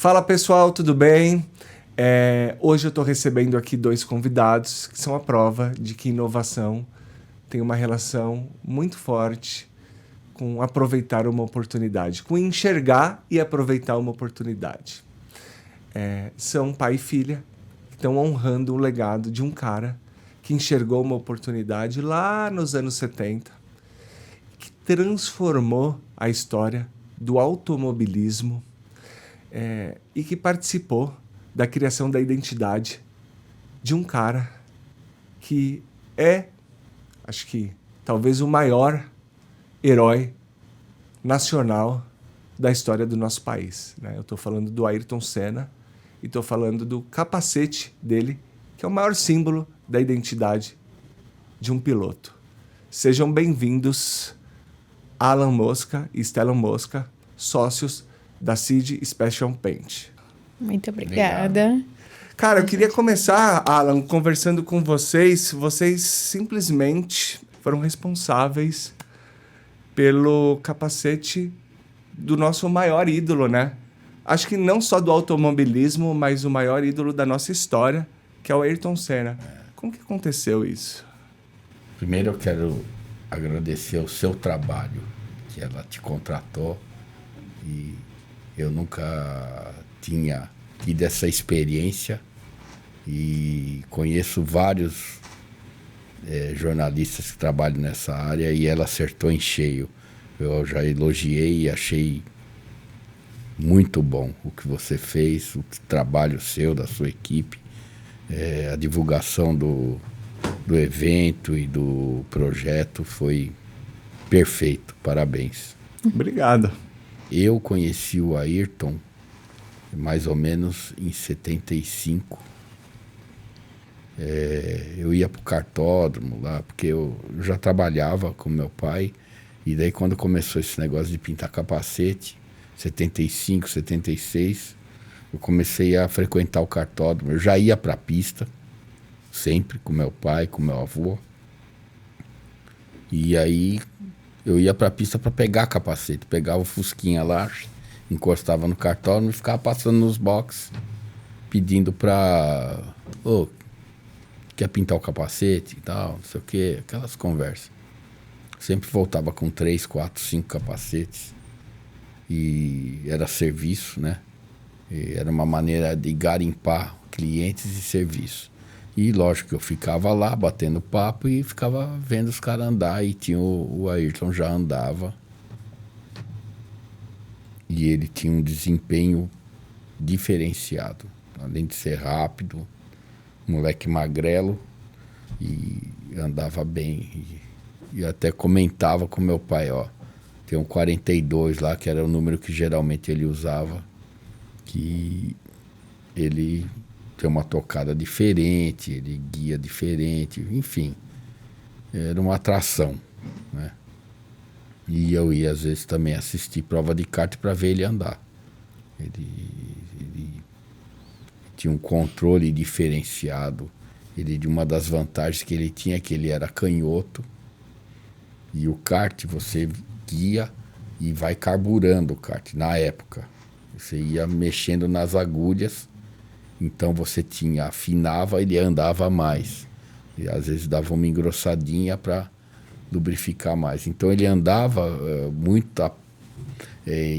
Fala pessoal, tudo bem? Hoje eu estou recebendo aqui 2 convidados que são a prova de que inovação tem uma relação muito forte com aproveitar uma oportunidade, com enxergar e aproveitar uma oportunidade. São pai e filha que estão honrando o legado de um cara que enxergou uma oportunidade lá nos anos 70, que transformou a história do automobilismo e que participou da criação da identidade de um cara que acho que talvez o maior herói nacional da história do nosso país, né? Eu estou falando do Ayrton Senna e estou falando do capacete dele, que é o maior símbolo da identidade de um piloto. Sejam bem-vindos, Alan Mosca e Stellan Mosca, sócios da Seed Special Paint. Muito obrigada. Obrigado. Cara, eu queria começar, Alan, conversando com vocês. Vocês simplesmente foram responsáveis pelo capacete do nosso maior ídolo, né? Acho que não só do automobilismo, mas o maior ídolo da nossa história, que é o Ayrton Senna. Como que aconteceu isso? Primeiro eu quero agradecer o seu trabalho, que ela te contratou e eu nunca tinha tido essa experiência e conheço vários jornalistas que trabalham nessa área e ela acertou em cheio. Eu já elogiei e achei muito bom o que você fez, o trabalho seu, da sua equipe, a divulgação do evento e do projeto foi perfeito. Parabéns. Obrigado. Eu conheci o Ayrton mais ou menos em 75. Eu ia para o cartódromo lá, porque eu já trabalhava com meu pai. E daí quando começou esse negócio de pintar capacete, 75, 76, eu comecei a frequentar o cartódromo. Eu já ia para a pista, sempre, com meu pai, com meu avô. E aí eu ia para a pista para pegar capacete, pegava o fusquinha lá, encostava no cartódromo e ficava passando nos boxes, pedindo para... quer pintar o capacete e tal, não sei o quê, aquelas conversas. Sempre voltava com 3, 4, 5 capacetes. E era serviço, né? E era uma maneira de garimpar clientes e serviço. E lógico que eu ficava lá batendo papo e ficava vendo os caras andar. E tinha o Ayrton já andava. E ele tinha um desempenho diferenciado. Além de ser rápido, moleque magrelo, e andava bem. E até comentava com meu pai, tem um 42 lá, que era o número que geralmente ele usava, que ele tem uma tocada diferente, ele guia diferente, enfim, era uma atração, né? E eu ia às vezes também assistir prova de kart para ver ele andar. Ele tinha um controle diferenciado. De uma das vantagens que ele tinha é que ele era canhoto. E o kart você guia e vai carburando o kart. Na época, você ia mexendo nas agulhas, então você afinava, ele andava mais. E às vezes dava uma engrossadinha para lubrificar mais. Então ele andava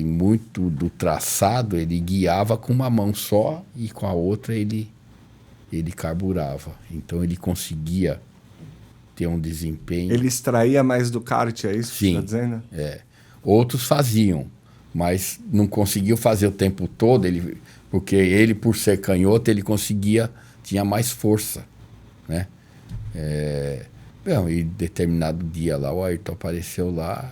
muito do traçado, ele guiava com uma mão só e com a outra ele carburava. Então ele conseguia ter um desempenho... Ele extraía mais do kart, é isso que você está dizendo? Outros faziam, mas não conseguiam fazer o tempo todo, porque ele, por ser canhoto, ele tinha mais força, né? E determinado dia lá, o Ayrton apareceu lá,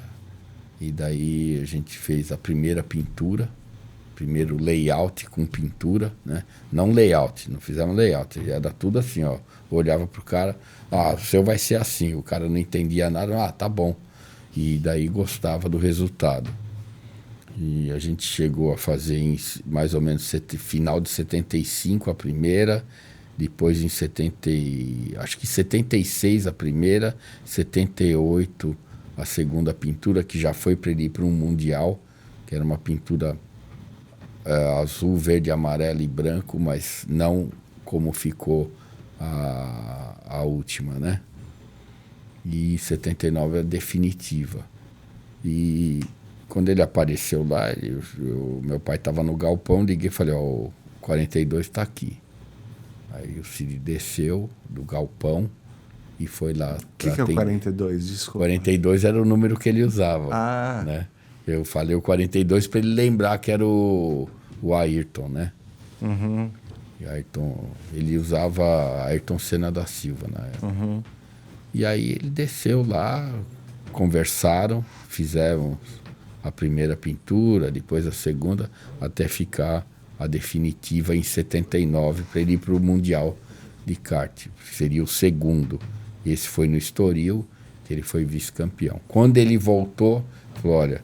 e daí a gente fez a primeira pintura, primeiro layout com pintura, né? Não layout, não fizemos layout, era tudo assim, olhava pro cara, o seu vai ser assim, o cara não entendia nada, tá bom. E daí gostava do resultado. E a gente chegou a fazer em mais ou menos final de 75 a primeira, depois em 76 a primeira, 78 a segunda pintura, que já foi para ele ir para um mundial, que era uma pintura azul, verde, amarelo e branco, mas não como ficou a última, né? E 79 é definitiva. E quando ele apareceu lá, meu pai estava no galpão, liguei e falei, ó, o 42 está aqui. Aí o Cid desceu do galpão e foi lá. O que é o 42? Desculpa. 42 era o número que ele usava, né? Eu falei o 42 para ele lembrar que era o Ayrton, né? Uhum. E Ayrton, ele usava Ayrton Senna da Silva na época. Uhum. E aí ele desceu lá, conversaram, fizeram a primeira pintura, depois a segunda, até ficar a definitiva em 79 para ele ir para o Mundial de kart. Seria o segundo. Esse foi no Estoril, que ele foi vice-campeão. Quando ele voltou, falou, olha,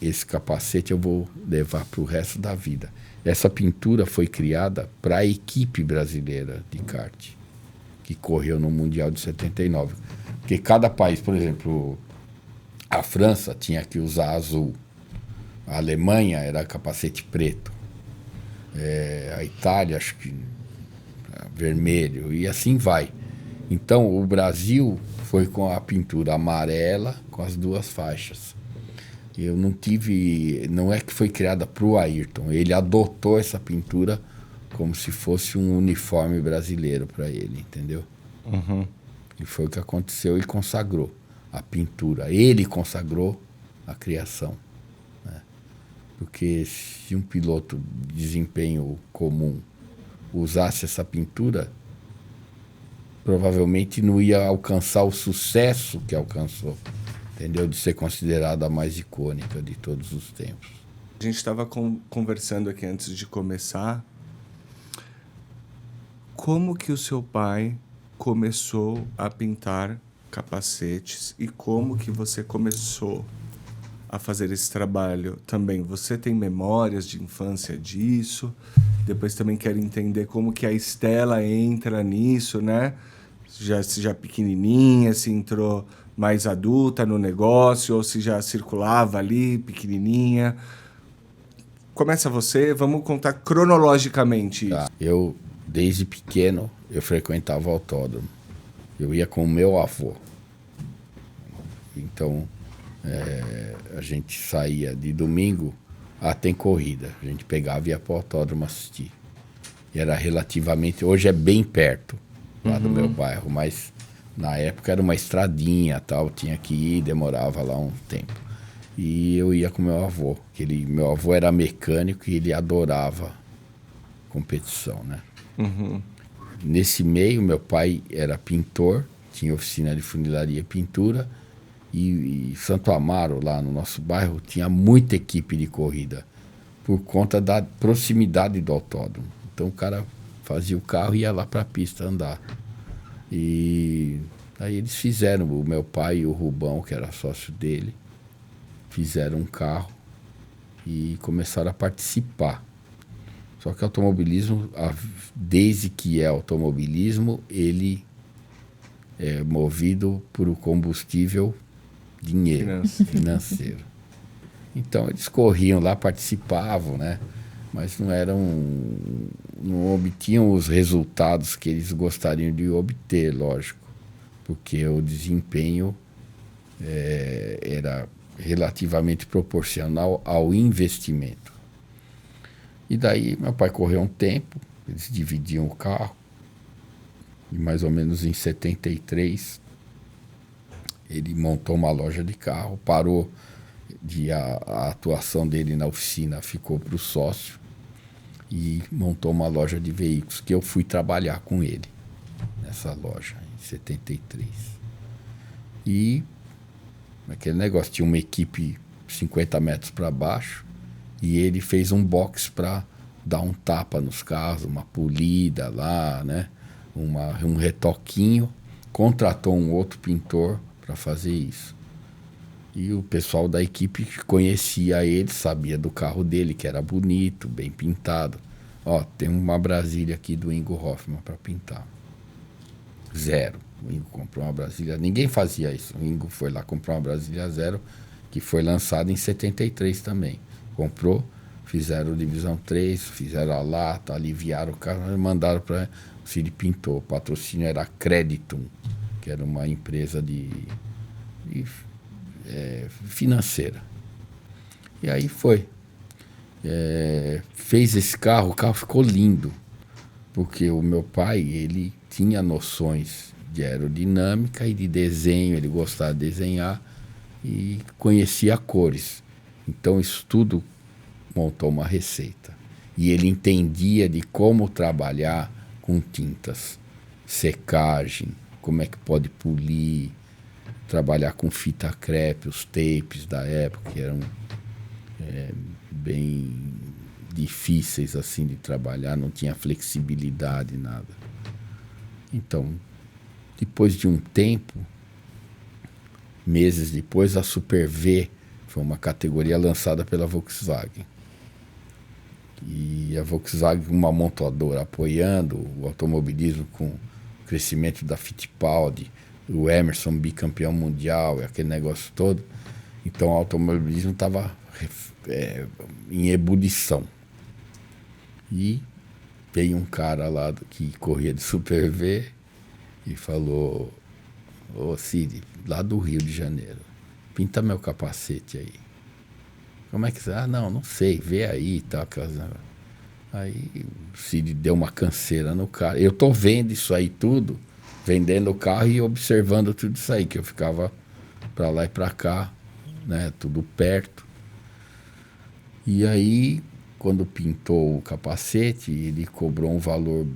esse capacete eu vou levar para o resto da vida. Essa pintura foi criada para a equipe brasileira de kart, que correu no Mundial de 79. Porque cada país, por exemplo, a França tinha que usar azul, a Alemanha era capacete preto, a Itália, acho que vermelho, e assim vai. Então, o Brasil foi com a pintura amarela, com as duas faixas. Eu não tive... Não é que foi criada para o Ayrton. Ele adotou essa pintura como se fosse um uniforme brasileiro para ele, entendeu? Uhum. E foi o que aconteceu. Ele consagrou a pintura. Ele consagrou a criação, né? Porque se um piloto de desempenho comum usasse essa pintura, provavelmente não ia alcançar o sucesso que alcançou. Entendeu? De ser considerada a mais icônica de todos os tempos. A gente estava conversando aqui antes de começar. Como que o seu pai começou a pintar capacetes e como que você começou a fazer esse trabalho também? Você tem memórias de infância disso? Depois também quero entender como que a Estela entra nisso, né? Já pequenininha, se entrou mais adulta no negócio, ou se já circulava ali, pequenininha. Começa você, vamos contar cronologicamente isso. Tá. Eu, desde pequeno, eu frequentava o autódromo. Eu ia com o meu avô. Então, a gente saía de domingo, tem corrida. A gente pegava e ia para o autódromo assistir. E era relativamente... Hoje é bem perto lá do meu bairro, mas... Na época era uma estradinha, tal, tinha que ir, demorava lá um tempo. E eu ia com meu avô, meu avô era mecânico e ele adorava competição, né? Uhum. Nesse meio, meu pai era pintor, tinha oficina de funilaria e pintura, e Santo Amaro, lá no nosso bairro, tinha muita equipe de corrida, por conta da proximidade do autódromo. Então o cara fazia o carro e ia lá para a pista andar. E aí eles fizeram, o meu pai e o Rubão, que era sócio dele, fizeram um carro e começaram a participar. Só que automobilismo, desde que é automobilismo, ele é movido por o combustível dinheiro financeiro. Então eles corriam lá, participavam, né? Mas não obtinham os resultados que eles gostariam de obter, lógico, porque o desempenho era relativamente proporcional ao investimento. E daí meu pai correu um tempo, eles dividiam o carro, e mais ou menos em 73 ele montou uma loja de carro, parou a atuação dele na oficina, ficou para o sócio, e montou uma loja de veículos, que eu fui trabalhar com ele nessa loja, em 73. E aquele negócio, tinha uma equipe 50 metros para baixo, e ele fez um box para dar um tapa nos carros, uma polida lá, né? Um retoquinho, contratou um outro pintor para fazer isso. E o pessoal da equipe conhecia ele, sabia do carro dele, que era bonito, bem pintado. Ó, tem uma Brasília aqui do Ingo Hoffmann para pintar. Zero. O Ingo comprou uma Brasília. Ninguém fazia isso. O Ingo foi lá comprar uma Brasília zero que foi lançado em 73 também. Comprou, fizeram divisão 3, fizeram a lata, aliviaram o carro, mandaram para o Cid pintou. O patrocínio era a Creditum, que era uma empresa financeira. E aí foi. Fez esse carro, o carro ficou lindo, porque o meu pai, ele tinha noções de aerodinâmica e de desenho, ele gostava de desenhar e conhecia cores. Então, isso tudo montou uma receita. E ele entendia de como trabalhar com tintas, secagem, como é que pode polir, trabalhar com fita crepe, os tapes da época, que eram bem difíceis assim de trabalhar, não tinha flexibilidade, nada. Então, depois de um tempo, meses depois, a Super V foi uma categoria lançada pela Volkswagen. E a Volkswagen, uma montadora apoiando o automobilismo com o crescimento da Fittipaldi, o Emerson bicampeão mundial, aquele negócio todo. Então o automobilismo estava em ebulição. E veio um cara lá que corria de Super V e falou: ô Cid, lá do Rio de Janeiro, pinta meu capacete aí. Como é que você... não sei, vê aí e tal. Aí o Cid deu uma canseira no cara. Eu tô vendo isso aí tudo, vendendo o carro e observando tudo isso aí, que eu ficava para lá e para cá, né, tudo perto. E aí, quando pintou o capacete, ele cobrou um valor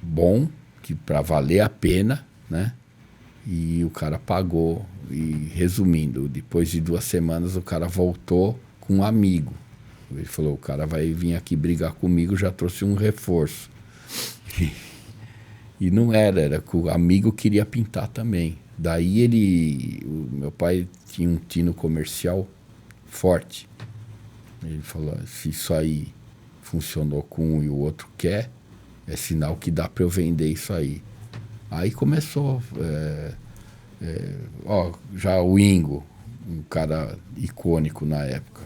bom, que para valer a pena, né? E o cara pagou. E resumindo, depois de 2 semanas o cara voltou com um amigo. Ele falou: o cara vai vir aqui brigar comigo, já trouxe um reforço. E não era que o amigo queria pintar também. Daí o meu pai tinha um tino comercial forte. Ele falou: se isso aí funcionou com um e o outro quer, é sinal que dá para eu vender isso aí. Aí começou, já o Ingo, um cara icônico na época.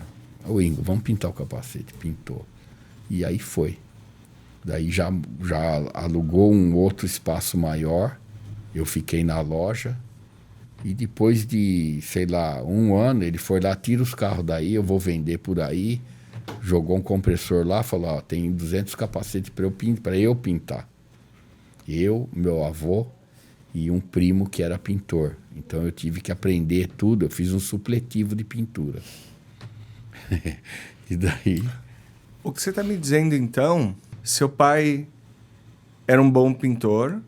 O Ingo, vamos pintar o capacete. Pintou. E aí foi. Daí já alugou um outro espaço maior. Eu fiquei na loja. E depois de, sei lá, 1 ano, ele foi lá: tira os carros daí, eu vou vender por aí. Jogou um compressor lá, falou: ó, tem 200 capacetes para eu pintar. Eu, meu avô e um primo que era pintor. Então eu tive que aprender tudo. Eu fiz um supletivo de pintura. E daí... O que você está me dizendo, então, seu pai era um bom pintor,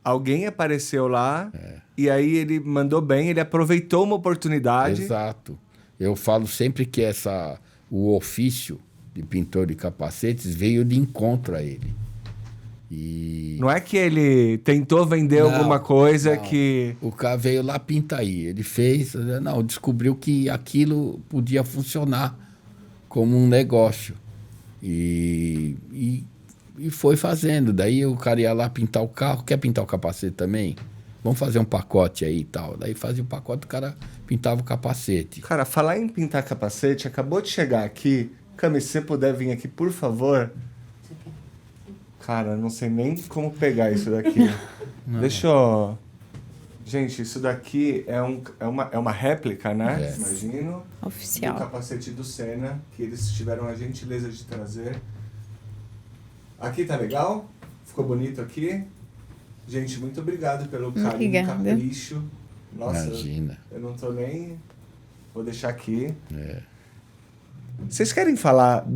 alguém apareceu lá, e aí ele mandou bem, ele aproveitou uma oportunidade. Exato. Eu falo sempre que o ofício de pintor de capacetes veio de encontro a ele. E... Não é que ele tentou vender alguma coisa que... O cara veio lá, pinta aí. Ele fez, descobriu que aquilo podia funcionar como um negócio. E foi fazendo. Daí o cara ia lá pintar o carro. Quer pintar o capacete também? Vamos fazer um pacote aí e tal. Daí fazia o pacote, o cara pintava o capacete. Cara, falar em pintar capacete, acabou de chegar aqui. Cami, se você puder vir aqui, por favor... Cara, não sei nem como pegar isso daqui. Deixa eu... Gente, isso daqui é uma réplica, né? Imagino. Oficial. Do capacete do Senna, que eles tiveram a gentileza de trazer. Aqui tá legal? Ficou bonito aqui? Gente, muito obrigado pelo carinho e capricho. Nossa, imagina. Eu não tô nem... Vou deixar aqui. Vocês querem falar...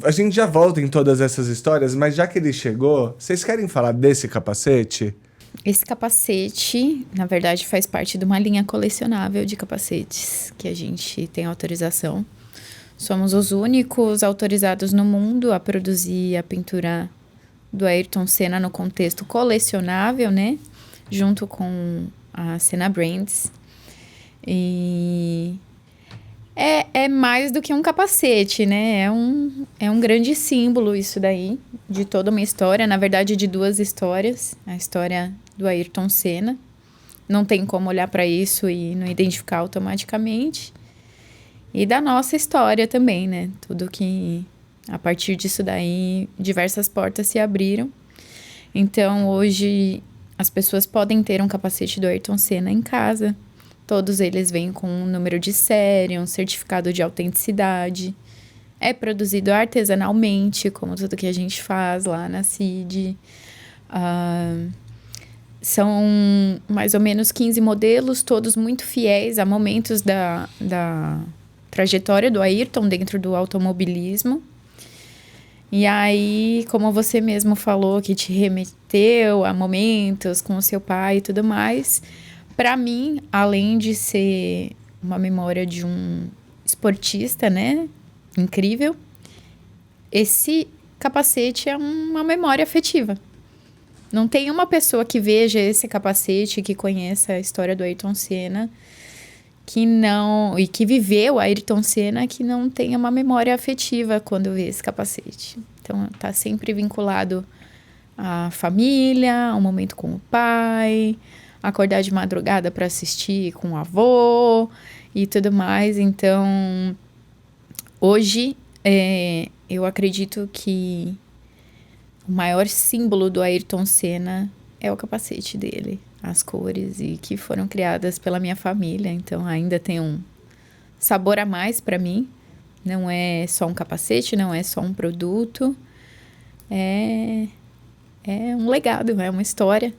A gente já volta em todas essas histórias, mas já que ele chegou, vocês querem falar desse capacete? Esse capacete, na verdade, faz parte de uma linha colecionável de capacetes que a gente tem autorização. Somos os únicos autorizados no mundo a produzir a pintura do Ayrton Senna no contexto colecionável, né? Junto com a Senna Brands. E... É mais do que um capacete, né? É um grande símbolo isso daí, de toda uma história. Na verdade, de 2 histórias. A história do Ayrton Senna, não tem como olhar para isso e não identificar automaticamente. E da nossa história também, né? Tudo que, a partir disso daí, diversas portas se abriram. Então, hoje, as pessoas podem ter um capacete do Ayrton Senna em casa. Todos eles vêm com um número de série, um certificado de autenticidade. É produzido artesanalmente, como tudo que a gente faz lá na CID. São mais ou menos 15 modelos, todos muito fiéis a momentos da trajetória do Ayrton dentro do automobilismo. E aí, como você mesmo falou, que te remeteu a momentos com o seu pai e tudo mais, para mim, além de ser uma memória de um esportista, né, incrível, esse capacete é uma memória afetiva. Não tem uma pessoa que veja esse capacete, que conheça a história do Ayrton Senna, que não... E que viveu a Ayrton Senna, que não tenha uma memória afetiva quando vê esse capacete. Então, tá sempre vinculado à família, ao momento com o pai, acordar de madrugada para assistir com o avô e tudo mais. Então, hoje, eu acredito que o maior símbolo do Ayrton Senna é o capacete dele, as cores, e que foram criadas pela minha família. Então, ainda tem um sabor a mais para mim. Não é só um capacete, não é só um produto. É um legado, é uma história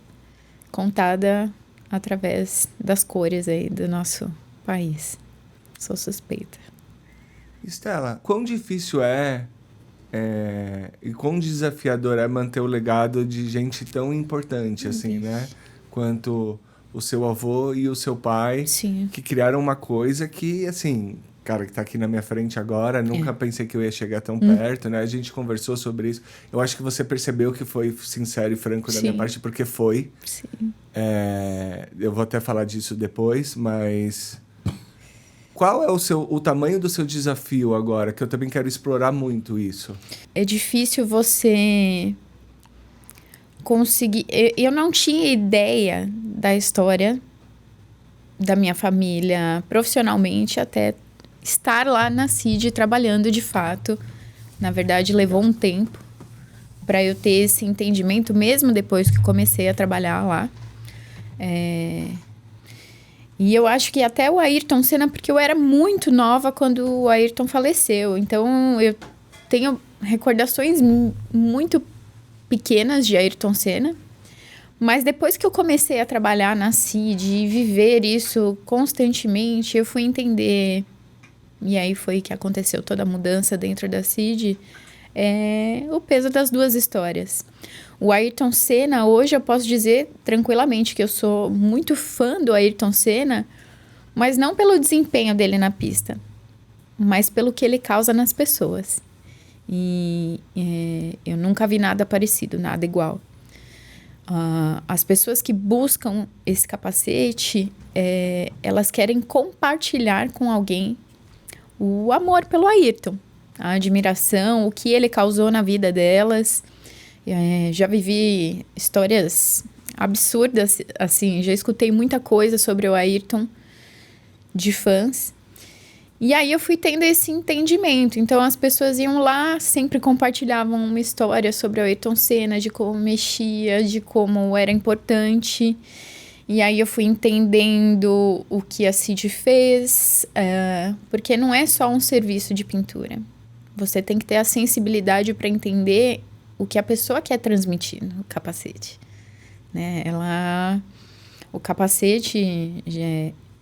contada através das cores aí do nosso país. Sou suspeita. Estela, quão difícil e quão desafiador é manter o legado de gente tão importante assim, né? Quanto o seu avô e o seu pai, Sim. que criaram uma coisa que, assim, cara, que tá aqui na minha frente agora, nunca pensei que eu ia chegar tão perto, né? A gente conversou sobre isso. Eu acho que você percebeu que foi sincero e franco da minha parte, porque foi. Sim. Eu vou até falar disso depois, mas... Qual é o tamanho do seu desafio agora? Que eu também quero explorar muito isso. É difícil você conseguir... Eu não tinha ideia da história da minha família profissionalmente até estar lá na CID trabalhando de fato. Na verdade, levou um tempo para eu ter esse entendimento, mesmo depois que comecei a trabalhar lá. E eu acho que até o Ayrton Senna, porque eu era muito nova quando o Ayrton faleceu. Então, eu tenho recordações muito pequenas de Ayrton Senna. Mas depois que eu comecei a trabalhar na CID e viver isso constantemente, eu fui entender... E aí foi que aconteceu toda a mudança dentro da CID. O peso das duas histórias. O Ayrton Senna, hoje eu posso dizer tranquilamente que eu sou muito fã do Ayrton Senna, mas não pelo desempenho dele na pista, mas pelo que ele causa nas pessoas. E eu nunca vi nada parecido, nada igual. As pessoas que buscam esse capacete, elas querem compartilhar com alguém o amor pelo Ayrton, a admiração, o que ele causou na vida delas. Já vivi histórias absurdas, assim, já escutei muita coisa sobre o Ayrton de fãs. E aí eu fui tendo esse entendimento. Então as pessoas iam lá, sempre compartilhavam uma história sobre o Ayrton Senna, de como mexia, de como era importante. E aí eu fui entendendo o que a CID fez, porque não é só um serviço de pintura. Você tem que ter a sensibilidade para entender o que a pessoa quer transmitir no capacete, né? O capacete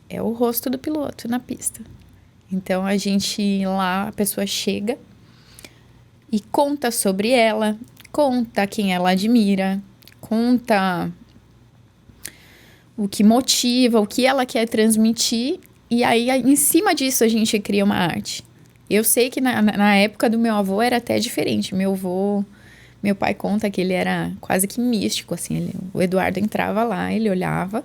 é o rosto do piloto na pista. Então, a pessoa chega e conta sobre ela, conta quem ela admira, conta o que motiva, o que ela quer transmitir, e aí, em cima disso, a gente cria uma arte. Eu sei que na época do meu avô era até diferente. Meu pai conta que ele era quase que místico, assim. O Eduardo entrava lá, ele olhava,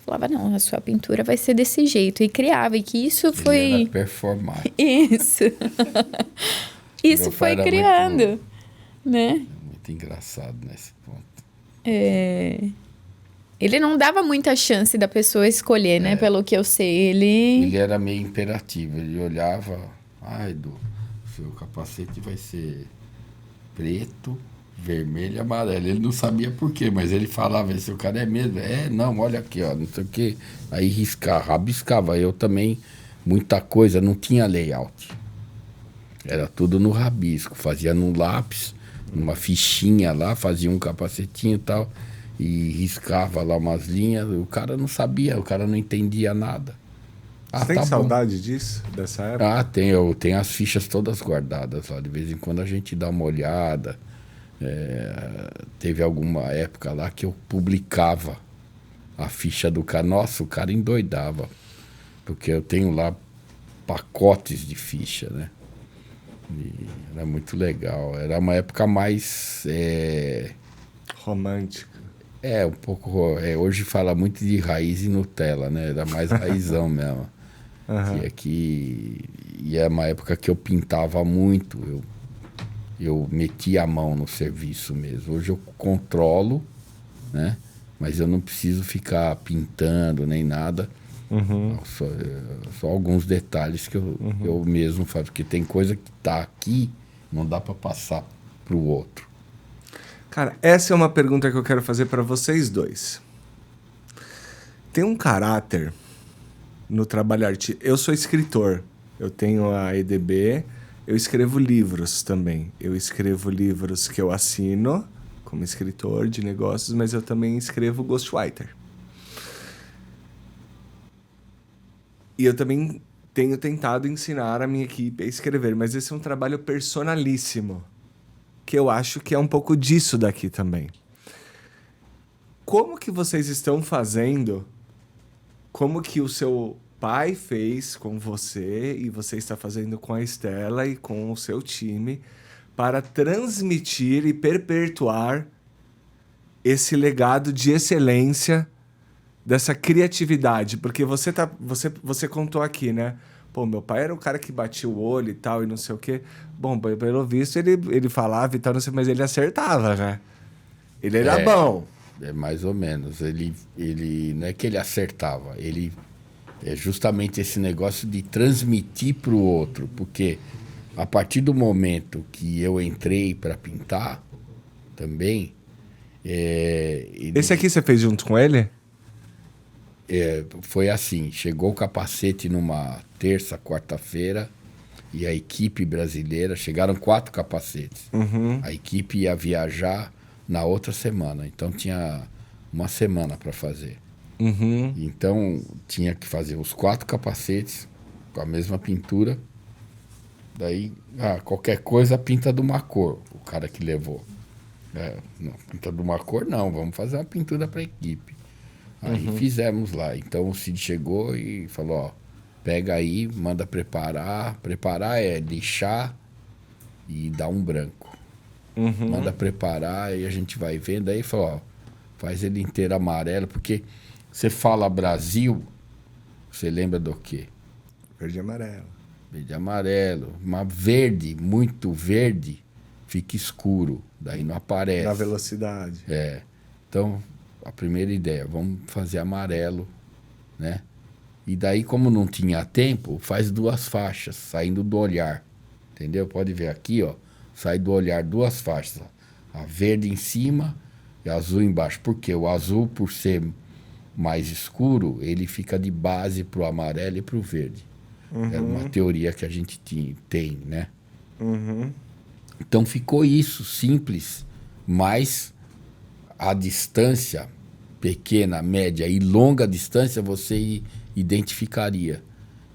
falava, não, a sua pintura vai ser desse jeito. E criava, e que isso foi... Ele era performar. Isso. Isso foi criando, né? Muito engraçado nesse ponto. Ele não dava muita chance da pessoa escolher, né? Pelo que eu sei, Ele era meio imperativo. Ele olhava, Edu, seu capacete vai ser preto, vermelho e amarelo. Ele não sabia por quê, mas ele falava, esse o cara é mesmo. Não, olha aqui, ó, não sei o quê. Aí rabiscava. Eu também, muita coisa, não tinha layout. Era tudo no rabisco. Fazia no lápis, numa fichinha lá, fazia um capacetinho e tal, e riscava lá umas linhas. O cara não sabia, o cara não entendia nada. Você tem saudade disso, dessa época? Eu tenho as fichas todas guardadas lá. De vez em quando a gente dá uma olhada. Teve alguma época lá que eu publicava a ficha do cara. Nossa, o cara endoidava. Porque eu tenho lá pacotes de ficha, né? E era muito legal. Era uma época mais... romântica. Um pouco... hoje fala muito de raiz e Nutella, né? Era mais raizão mesmo. E é uma época que eu pintava muito. Eu metia a mão no serviço mesmo. Hoje eu controlo, né? Mas eu não preciso ficar pintando nem nada. Só alguns detalhes que eu mesmo faço. Porque tem coisa que tá aqui, não dá para passar para o outro. Cara, essa é uma pergunta que eu quero fazer para vocês dois. Tem um caráter no trabalho artístico. Eu sou escritor. Eu tenho a EDB. Eu escrevo livros também. Eu escrevo livros que eu assino como escritor de negócios, mas eu também escrevo ghostwriter. E eu também tenho tentado ensinar a minha equipe a escrever, mas esse é um trabalho personalíssimo, que eu acho que é um pouco disso daqui também. Como que vocês estão fazendo? Como que o seu pai fez com você e você está fazendo com a Estela e com o seu time para transmitir e perpetuar esse legado de excelência, dessa criatividade? Porque você contou aqui, né? Pô, meu pai era o cara que batia o olho e tal e não sei o quê. Bom, pelo visto ele falava e tal, não sei, mas ele acertava, né? Ele era bom. Mais ou menos. Ele não é que ele acertava, ele... É justamente esse negócio de transmitir para o outro, porque a partir do momento que eu entrei para pintar também... Esse aqui você fez junto com ele? Foi assim, chegou o capacete numa terça, quarta-feira, e a equipe brasileira, chegaram 4 capacetes. A equipe ia viajar na outra semana, então tinha uma semana para fazer. Então tinha que fazer os 4 capacetes com a mesma pintura. Daí, qualquer coisa pinta de uma cor, o cara que levou. Não, pinta de uma cor não, vamos fazer uma pintura para a equipe. Aí fizemos lá. Então o Cid chegou e falou, ó, pega aí, manda preparar. Preparar é lixar e dar um branco. Manda preparar e a gente vai vendo. Aí falou, ó, faz ele inteiro amarelo, porque você fala Brasil, você lembra do quê? Verde e amarelo. Verde e amarelo. Mas verde, muito verde, fica escuro. Daí não aparece. Na velocidade. Então, a primeira ideia, vamos fazer amarelo, né? E daí, como não tinha tempo, faz 2 faixas, saindo do olhar. Entendeu? Pode ver aqui, ó. Sai do olhar 2 faixas. A verde em cima e a azul embaixo. Por quê? O azul, por ser mais escuro, ele fica de base pro amarelo e pro verde. É uma teoria que a gente tem, né? Então ficou isso, simples, mas a distância pequena, média e longa distância você identificaria.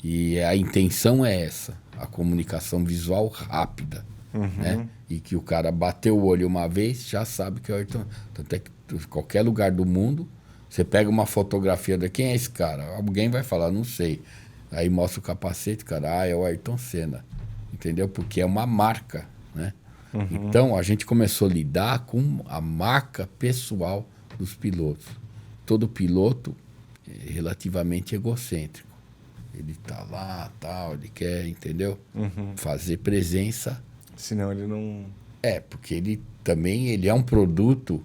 E a intenção é essa, a comunicação visual rápida, né? E que o cara bateu o olho uma vez, já sabe que é o Ayrton. Tanto é que em qualquer lugar do mundo, você pega uma fotografia de quem é esse cara? Alguém vai falar, não sei. Aí mostra o capacete, cara, é o Ayrton Senna. Entendeu? Porque é uma marca, né? Então, a gente começou a lidar com a marca pessoal dos pilotos. Todo piloto é relativamente egocêntrico. Ele tá lá, tal, ele quer, entendeu? Fazer presença. Senão ele não... Porque ele também, ele é um produto,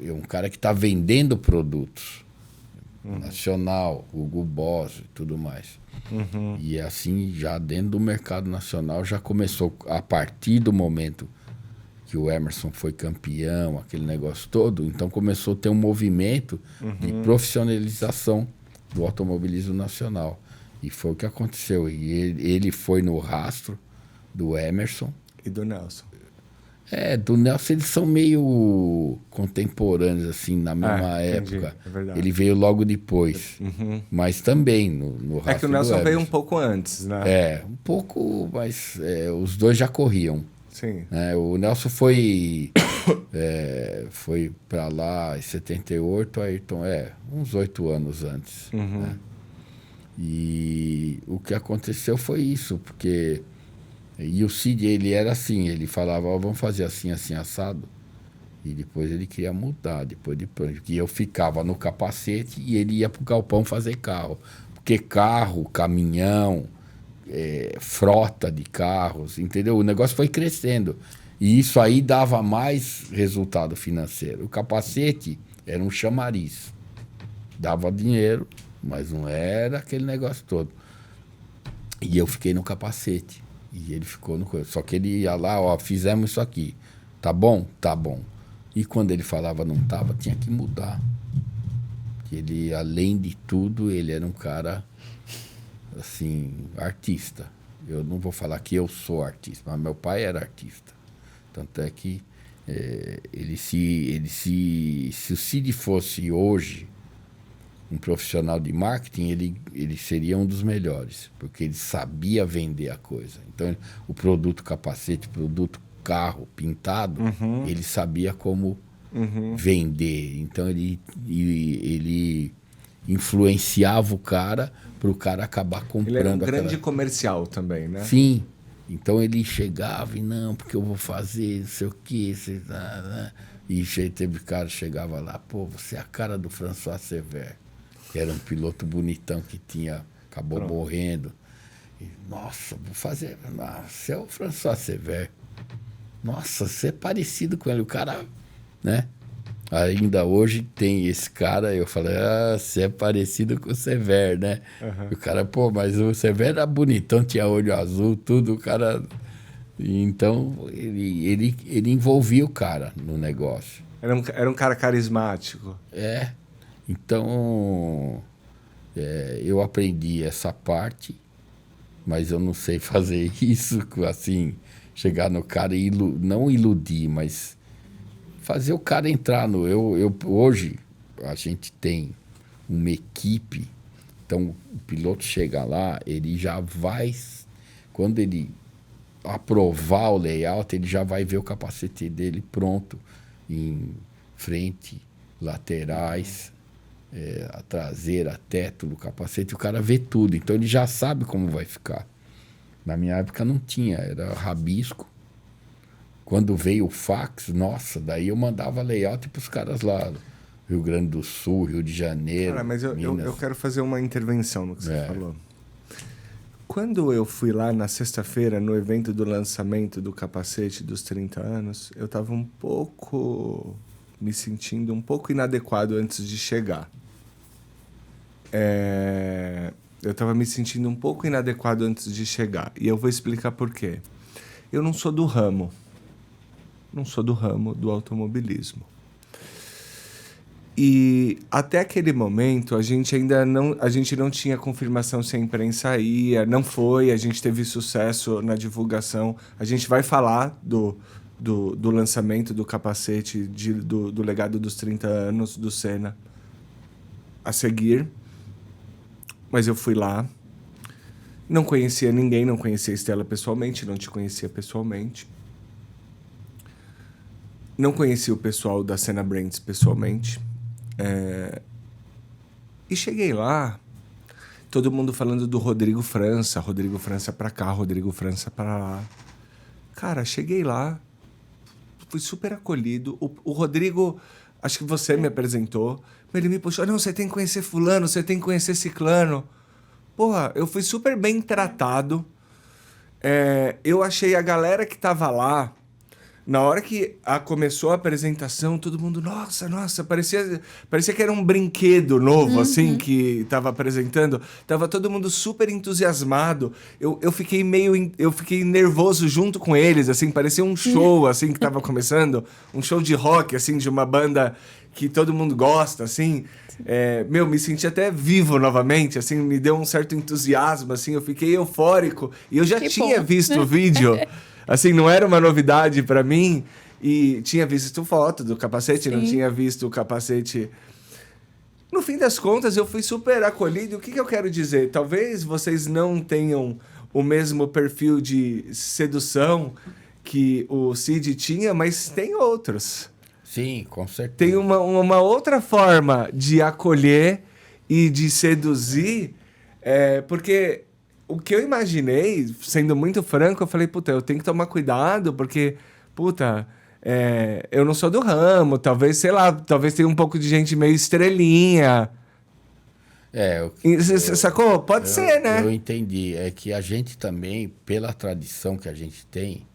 é um cara que está vendendo produtos. Nacional, Hugo Boss e tudo mais. E assim, já dentro do mercado nacional, já começou, a partir do momento que o Emerson foi campeão, aquele negócio todo, então começou a ter um movimento de profissionalização do automobilismo nacional. E foi o que aconteceu. E ele foi no rastro do Emerson. E do Nelson. Do Nelson eles são meio contemporâneos, assim, na mesma entendi, época. é verdade. Ele veio logo depois. Mas também no rastro É que o Nelson do veio um Emerson. pouco antes, né? Um pouco, mas os dois já corriam. Sim. O Nelson foi para lá em 78, Ayrton, uns 8 anos antes. Né? E o que aconteceu foi isso, porque... E o Cid, ele era assim, ele falava, vamos fazer assim, assim, assado. E depois ele queria mudar, depois. Que eu ficava no capacete e ele ia pro galpão fazer carro. Porque carro, caminhão, frota de carros, entendeu? O negócio foi crescendo. E isso aí dava mais resultado financeiro. O capacete era um chamariz. Dava dinheiro, mas não era aquele negócio todo. E eu fiquei no capacete. E ele ficou no... Só que ele ia lá, fizemos isso aqui. Tá bom? Tá bom. E quando ele falava não tava, tinha que mudar. Ele, além de tudo, ele era um cara, assim, artista. Eu não vou falar que eu sou artista, mas meu pai era artista. Tanto é que se o Cid fosse hoje um profissional de marketing, ele seria um dos melhores, porque ele sabia vender a coisa. Então, o produto capacete, produto carro pintado, ele sabia como vender. Então, ele influenciava o cara para o cara acabar comprando. Ele era um grande comercial também, né? Sim. Então, ele chegava e, não, porque eu vou fazer não sei o quê. E teve cara que chegava lá, pô, você é a cara do François Sever. Que era um piloto bonitão que acabou morrendo. E, nossa, vou fazer... Você é o François Sever. Nossa, você é parecido com ele. O cara, né? Ainda hoje tem esse cara, eu falei, você é parecido com o Sever, né? O cara, pô, mas o Sever era bonitão, tinha olho azul, tudo, o cara... Então, ele envolvia o cara no negócio. Era um cara carismático. Então, eu aprendi essa parte, mas eu não sei fazer isso, assim, chegar no cara e não iludir, mas fazer o cara entrar no... Hoje, a gente tem uma equipe, então o piloto chega lá, ele já vai... Quando ele aprovar o layout, ele já vai ver o capacete dele pronto, em frente, laterais... a traseira, teto do capacete, o cara vê tudo, então ele já sabe como vai ficar. Na minha época não tinha, era rabisco. Quando veio o fax, nossa, daí eu mandava layout para os caras lá, Rio Grande do Sul, Rio de Janeiro, Cara, mas eu quero fazer uma intervenção no que você falou. Quando eu fui lá na sexta-feira, no evento do lançamento do capacete dos 30 anos, eu estava me sentindo um pouco inadequado antes de chegar. Eu estava me sentindo um pouco inadequado antes de chegar. E eu vou explicar por quê. Eu não sou do ramo. Não sou do ramo do automobilismo. E até aquele momento, a gente não tinha confirmação se a imprensa ia. Não foi, a gente teve sucesso na divulgação. A gente vai falar do lançamento do capacete do legado dos 30 anos do Senna a seguir. Mas eu fui lá, não conhecia ninguém, não conhecia a Estela pessoalmente, não te conhecia pessoalmente. Não conhecia o pessoal da Senna Brands pessoalmente. E cheguei lá, todo mundo falando do Rodrigo França pra cá, Rodrigo França pra lá. Cara, cheguei lá, fui super acolhido. O Rodrigo, acho que você me apresentou. Ele me puxou, não, você tem que conhecer fulano, você tem que conhecer ciclano. Porra, eu fui super bem tratado. Eu achei a galera que tava lá Na hora que começou a apresentação, todo mundo, nossa, parecia que era um brinquedo novo, assim, que tava apresentando. Tava todo mundo super entusiasmado. Eu fiquei nervoso junto com eles, assim, parecia um show, assim, que tava começando. Um show de rock, assim, de uma banda que todo mundo gosta, assim. Me senti até vivo novamente, assim, me deu um certo entusiasmo, assim, eu fiquei eufórico. E eu já tinha visto o vídeo, assim, não era uma novidade pra mim, e tinha visto foto do capacete, não tinha visto o capacete. No fim das contas, eu fui super acolhido. O que eu quero dizer? Talvez vocês não tenham o mesmo perfil de sedução que o Cid tinha, mas tem outros. Sim, com certeza. Tem uma outra forma de acolher e de seduzir, porque o que eu imaginei, sendo muito franco, eu falei, puta, eu tenho que tomar cuidado, porque, puta, eu não sou do ramo, talvez, sei lá, talvez tenha um pouco de gente meio estrelinha. Sacou? Pode ser, né? Eu entendi. É que a gente também, pela tradição que a gente tem,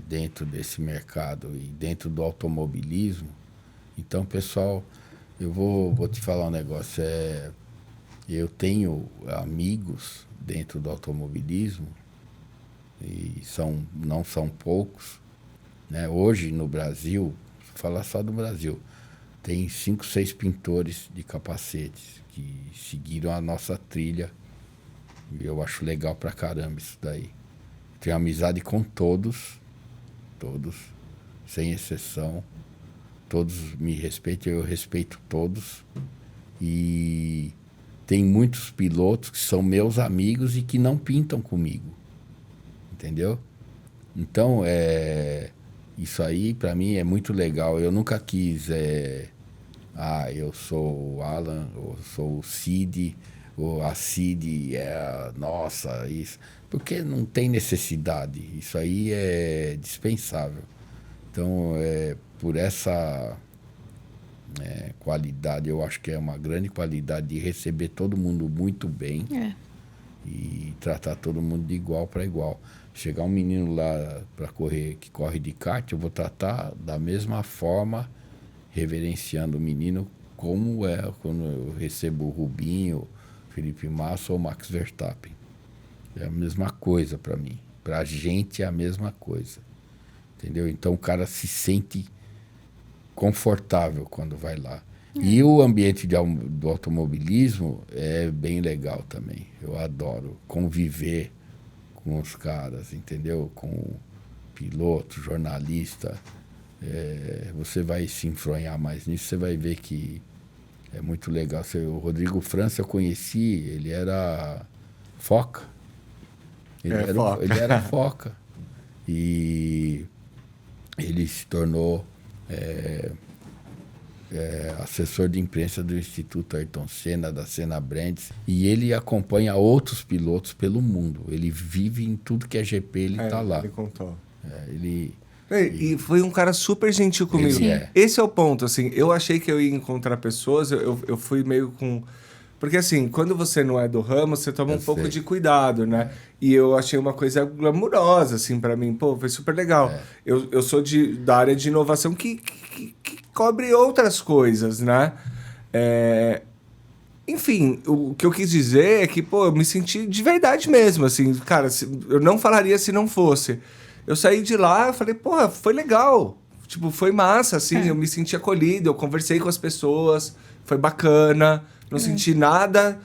dentro desse mercado e dentro do automobilismo. Então, pessoal, eu vou te falar um negócio. Eu tenho amigos dentro do automobilismo e não são poucos, né? Hoje no Brasil, vou falar só do Brasil, tem 5, 6 pintores de capacetes que seguiram a nossa trilha. E eu acho legal pra caramba isso daí. Tenho amizade com todos, sem exceção. Todos me respeitam, eu respeito todos. E tem muitos pilotos que são meus amigos e que não pintam comigo. Entendeu? Então, isso aí, para mim, é muito legal. Eu nunca quis... eu sou o Alan, eu sou o Cid, ou a Cid nossa, isso... Porque não tem necessidade. Isso aí é dispensável. Então, por essa qualidade, eu acho que é uma grande qualidade de receber todo mundo muito bem e tratar todo mundo de igual para igual. Chegar um menino lá para correr, que corre de kart, eu vou tratar da mesma forma, reverenciando o menino, como quando eu recebo o Rubinho, Felipe Massa ou Max Verstappen. É a mesma coisa para mim. Pra gente é a mesma coisa. Entendeu? Então o cara se sente confortável quando vai lá. E o ambiente do automobilismo é bem legal também. Eu adoro conviver com os caras, entendeu? Com o piloto, jornalista. Você vai se enfronhar mais nisso, você vai ver que é muito legal. O Rodrigo França eu conheci, ele era foca. Ele era foca. E ele se tornou assessor de imprensa do Instituto Ayrton Senna, da Senna Brands. E ele acompanha outros pilotos pelo mundo. Ele vive em tudo que é GP, ele tá lá. Ele contou. E foi um cara super gentil comigo. Esse é o ponto, assim. Eu achei que eu ia encontrar pessoas, eu fui meio com... Porque, assim, quando você não é do ramo, você toma um pouco de cuidado, né? E eu achei uma coisa glamurosa, assim, pra mim. Pô, foi super legal. Eu sou da área de inovação que cobre outras coisas, né? Enfim, o que eu quis dizer é que, pô, eu me senti de verdade mesmo, assim. Cara, eu não falaria se não fosse. Eu saí de lá e falei, porra, foi legal. Tipo, foi massa, assim. Eu me senti acolhido, eu conversei com as pessoas, foi bacana. Não senti nada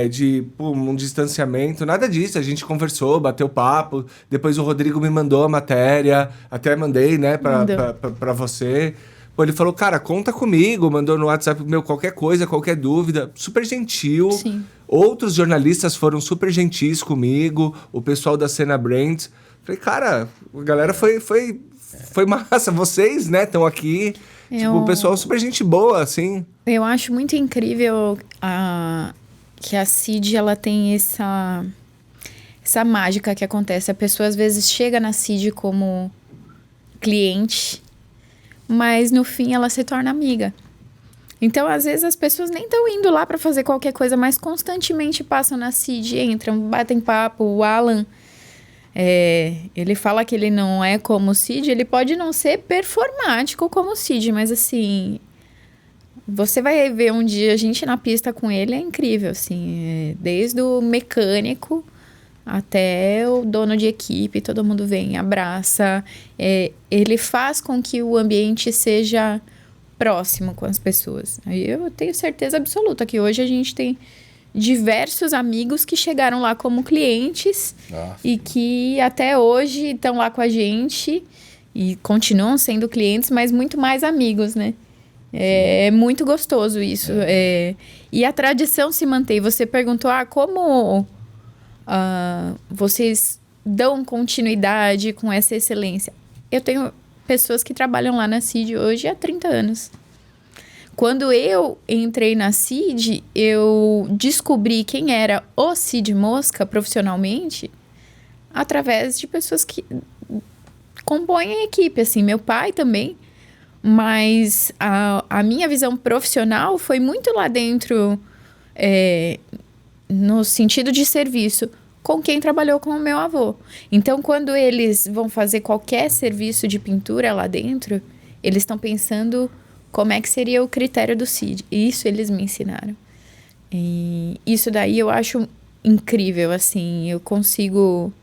de um distanciamento, nada disso. A gente conversou, bateu papo. Depois o Rodrigo me mandou a matéria. Até mandei, né, pra você. Pô, ele falou, cara, conta comigo. Mandou no WhatsApp, qualquer coisa, qualquer dúvida. Super gentil. Sim. Outros jornalistas foram super gentis comigo. O pessoal da Senna Brands. Falei, cara, a galera foi massa. Vocês, né, estão aqui... Tipo, o pessoal super gente boa, assim. Eu acho muito incrível que a Cid, ela tem essa mágica que acontece. A pessoa, às vezes, chega na Cid como cliente, mas, no fim, ela se torna amiga. Então, às vezes, as pessoas nem estão indo lá para fazer qualquer coisa, mas constantemente passam na Cid, entram, batem papo. O Alan Ele fala que ele não é como o Cid, ele pode não ser performático como o Cid, mas assim, você vai ver um dia a gente na pista com ele, é incrível, assim, desde o mecânico até o dono de equipe, todo mundo vem, abraça, ele faz com que o ambiente seja próximo com as pessoas. Aí eu tenho certeza absoluta que hoje a gente tem diversos amigos que chegaram lá como clientes e que até hoje estão lá com a gente e continuam sendo clientes, mas muito mais amigos, né? É muito gostoso isso. E a tradição se mantém. Você perguntou, como vocês dão continuidade com essa excelência? Eu tenho pessoas que trabalham lá na CID hoje há 30 anos. Quando eu entrei na CID, eu descobri quem era o Cid Mosca profissionalmente através de pessoas que compõem a equipe, assim, meu pai também, mas a minha visão profissional foi muito lá dentro, no sentido de serviço, com quem trabalhou com o meu avô. Então, quando eles vão fazer qualquer serviço de pintura lá dentro, eles estão pensando como é que seria o critério do Cid. Isso eles me ensinaram. E isso daí eu acho incrível, assim. Eu consigo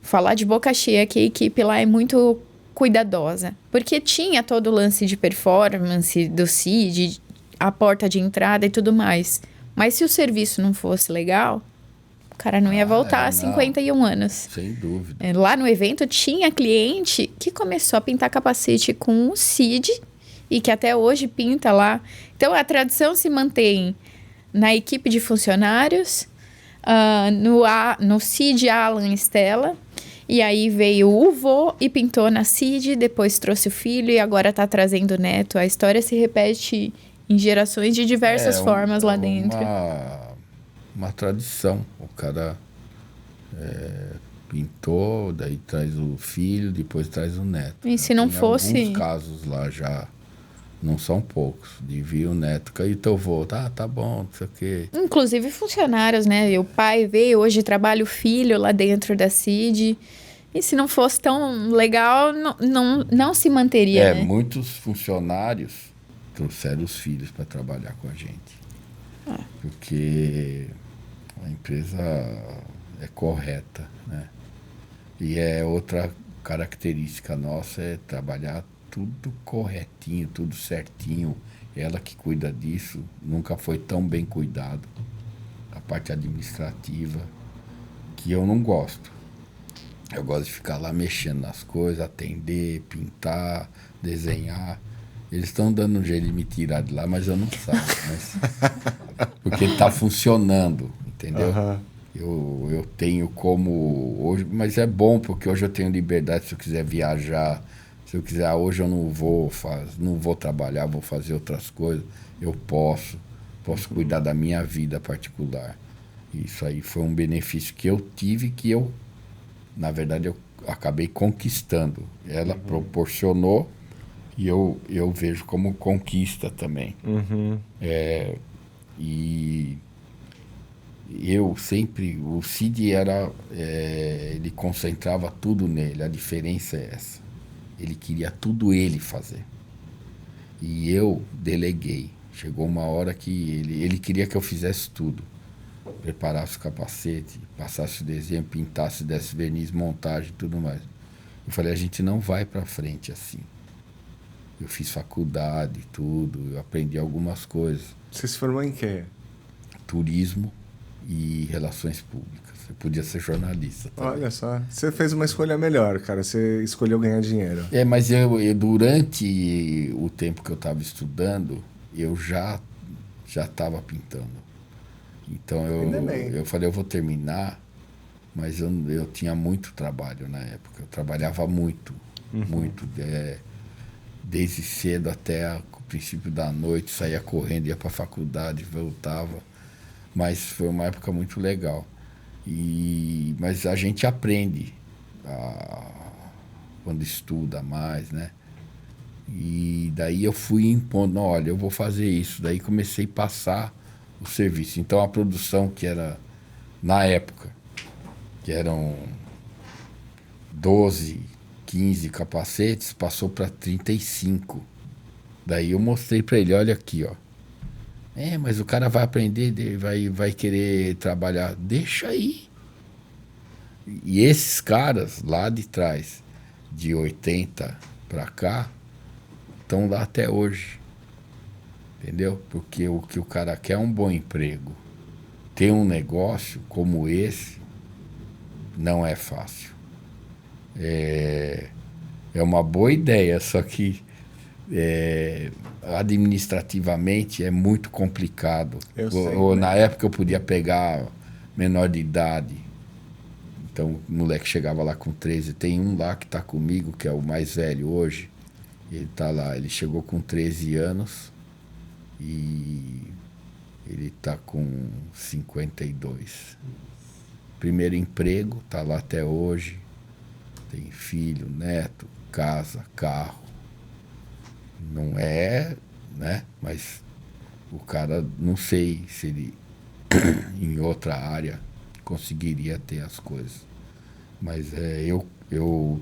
falar de boca cheia que a equipe lá é muito cuidadosa. Porque tinha todo o lance de performance do Cid, a porta de entrada e tudo mais. Mas se o serviço não fosse legal, o cara não ia voltar há 51 anos. Sem dúvida. Lá no evento tinha cliente que começou a pintar capacete com o Cid e que até hoje pinta lá. Então a tradição se mantém na equipe de funcionários, no Cid, Alan e Stella. E aí veio o vô e pintou na Cid, depois trouxe o filho e agora está trazendo o neto. A história se repete em gerações de diversas formas lá dentro. Uma tradição. O cara pintou, daí traz o filho, depois traz o neto. E se não Tem fosse... alguns casos lá já, não são poucos, de vir o neto, aí teu vô, tá bom, não sei o quê. Inclusive funcionários, né? O pai veio, hoje trabalha o filho lá dentro da CID. E se não fosse tão legal, não se manteria, né? Muitos funcionários trouxeram os filhos para trabalhar com a gente. Porque a empresa é correta, né? E outra característica nossa é trabalhar tudo corretinho, tudo certinho. Ela que cuida disso, nunca foi tão bem cuidado. A parte administrativa, que eu não gosto. Eu gosto de ficar lá mexendo nas coisas, atender, pintar, desenhar. Eles estão dando um jeito de me tirar de lá, mas eu não saio. Porque está funcionando, entendeu? Eu tenho como... hoje, mas é bom, porque hoje eu tenho liberdade. Se eu quiser viajar, se eu quiser... hoje eu não vou trabalhar, vou fazer outras coisas. Eu posso cuidar da minha vida particular. Isso aí foi um benefício que eu tive, que eu, na verdade, eu acabei conquistando. Ela proporcionou e eu vejo como conquista também. E eu sempre... o Cid era... ele concentrava tudo nele. A diferença é essa. Ele queria tudo ele fazer. E eu deleguei. Chegou uma hora que ele queria que eu fizesse tudo. Preparasse o capacete, passasse o desenho, pintasse, desse verniz, montagem e tudo mais. Eu falei, a gente não vai para frente assim. Eu fiz faculdade e tudo, eu aprendi algumas coisas. Você se formou em quê? Turismo e relações públicas. Eu podia ser jornalista também. Olha só, você fez uma escolha melhor, cara. Você escolheu ganhar dinheiro. Mas eu durante o tempo que eu estava estudando, eu já estava pintando. Então eu falei, eu vou terminar, mas eu tinha muito trabalho na época. Eu trabalhava muito, muito. Desde cedo até o princípio da noite, saía correndo, ia para a faculdade, voltava. Mas foi uma época muito legal. Mas a gente aprende quando estuda mais, né? E daí eu fui impondo, olha, eu vou fazer isso. Daí comecei a passar o serviço. Então a produção que era, na época, que eram 12, 15 capacetes, passou para 35. Daí eu mostrei para ele, olha aqui, ó. Mas o cara vai aprender, vai querer trabalhar. Deixa aí. E esses caras lá de trás, de 80 para cá, estão lá até hoje. Entendeu? Porque o que o cara quer é um bom emprego. Ter um negócio como esse não é fácil. É uma boa ideia, só que administrativamente é muito complicado. Na época eu podia pegar menor de idade. Então o moleque chegava lá com 13. Tem um lá que está comigo, que é o mais velho hoje. Ele está lá, ele chegou com 13 anos e ele está com 52. Primeiro emprego, está lá até hoje. Tem filho, neto, casa, carro. Não é, né? Mas o cara, não sei se ele em outra área conseguiria ter as coisas. Mas eu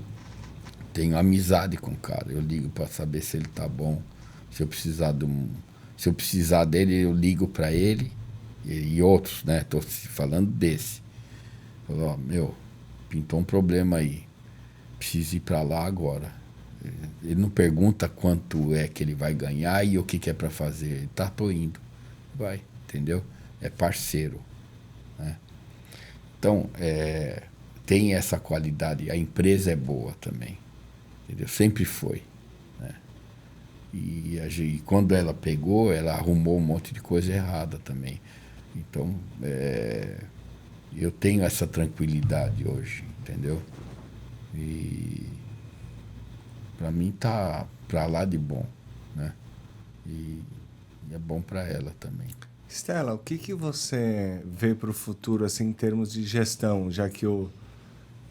tenho amizade com o cara. Eu ligo para saber se ele tá bom. Se eu precisar dele, eu ligo para ele e outros, né? Tô falando desse. Falou, pintou um problema aí. Preciso ir para lá agora. Ele não pergunta quanto é que ele vai ganhar e o que é para fazer. Ele tá, tô indo. Vai, entendeu? É parceiro, né? Então, tem essa qualidade. A empresa é boa também, entendeu? Sempre foi, né? E quando ela pegou, ela arrumou um monte de coisa errada também. Então, eu tenho essa tranquilidade hoje, entendeu? E para mim tá para lá de bom, né? E é bom para ela também. Stella, o que você vê para o futuro, assim, em termos de gestão, já que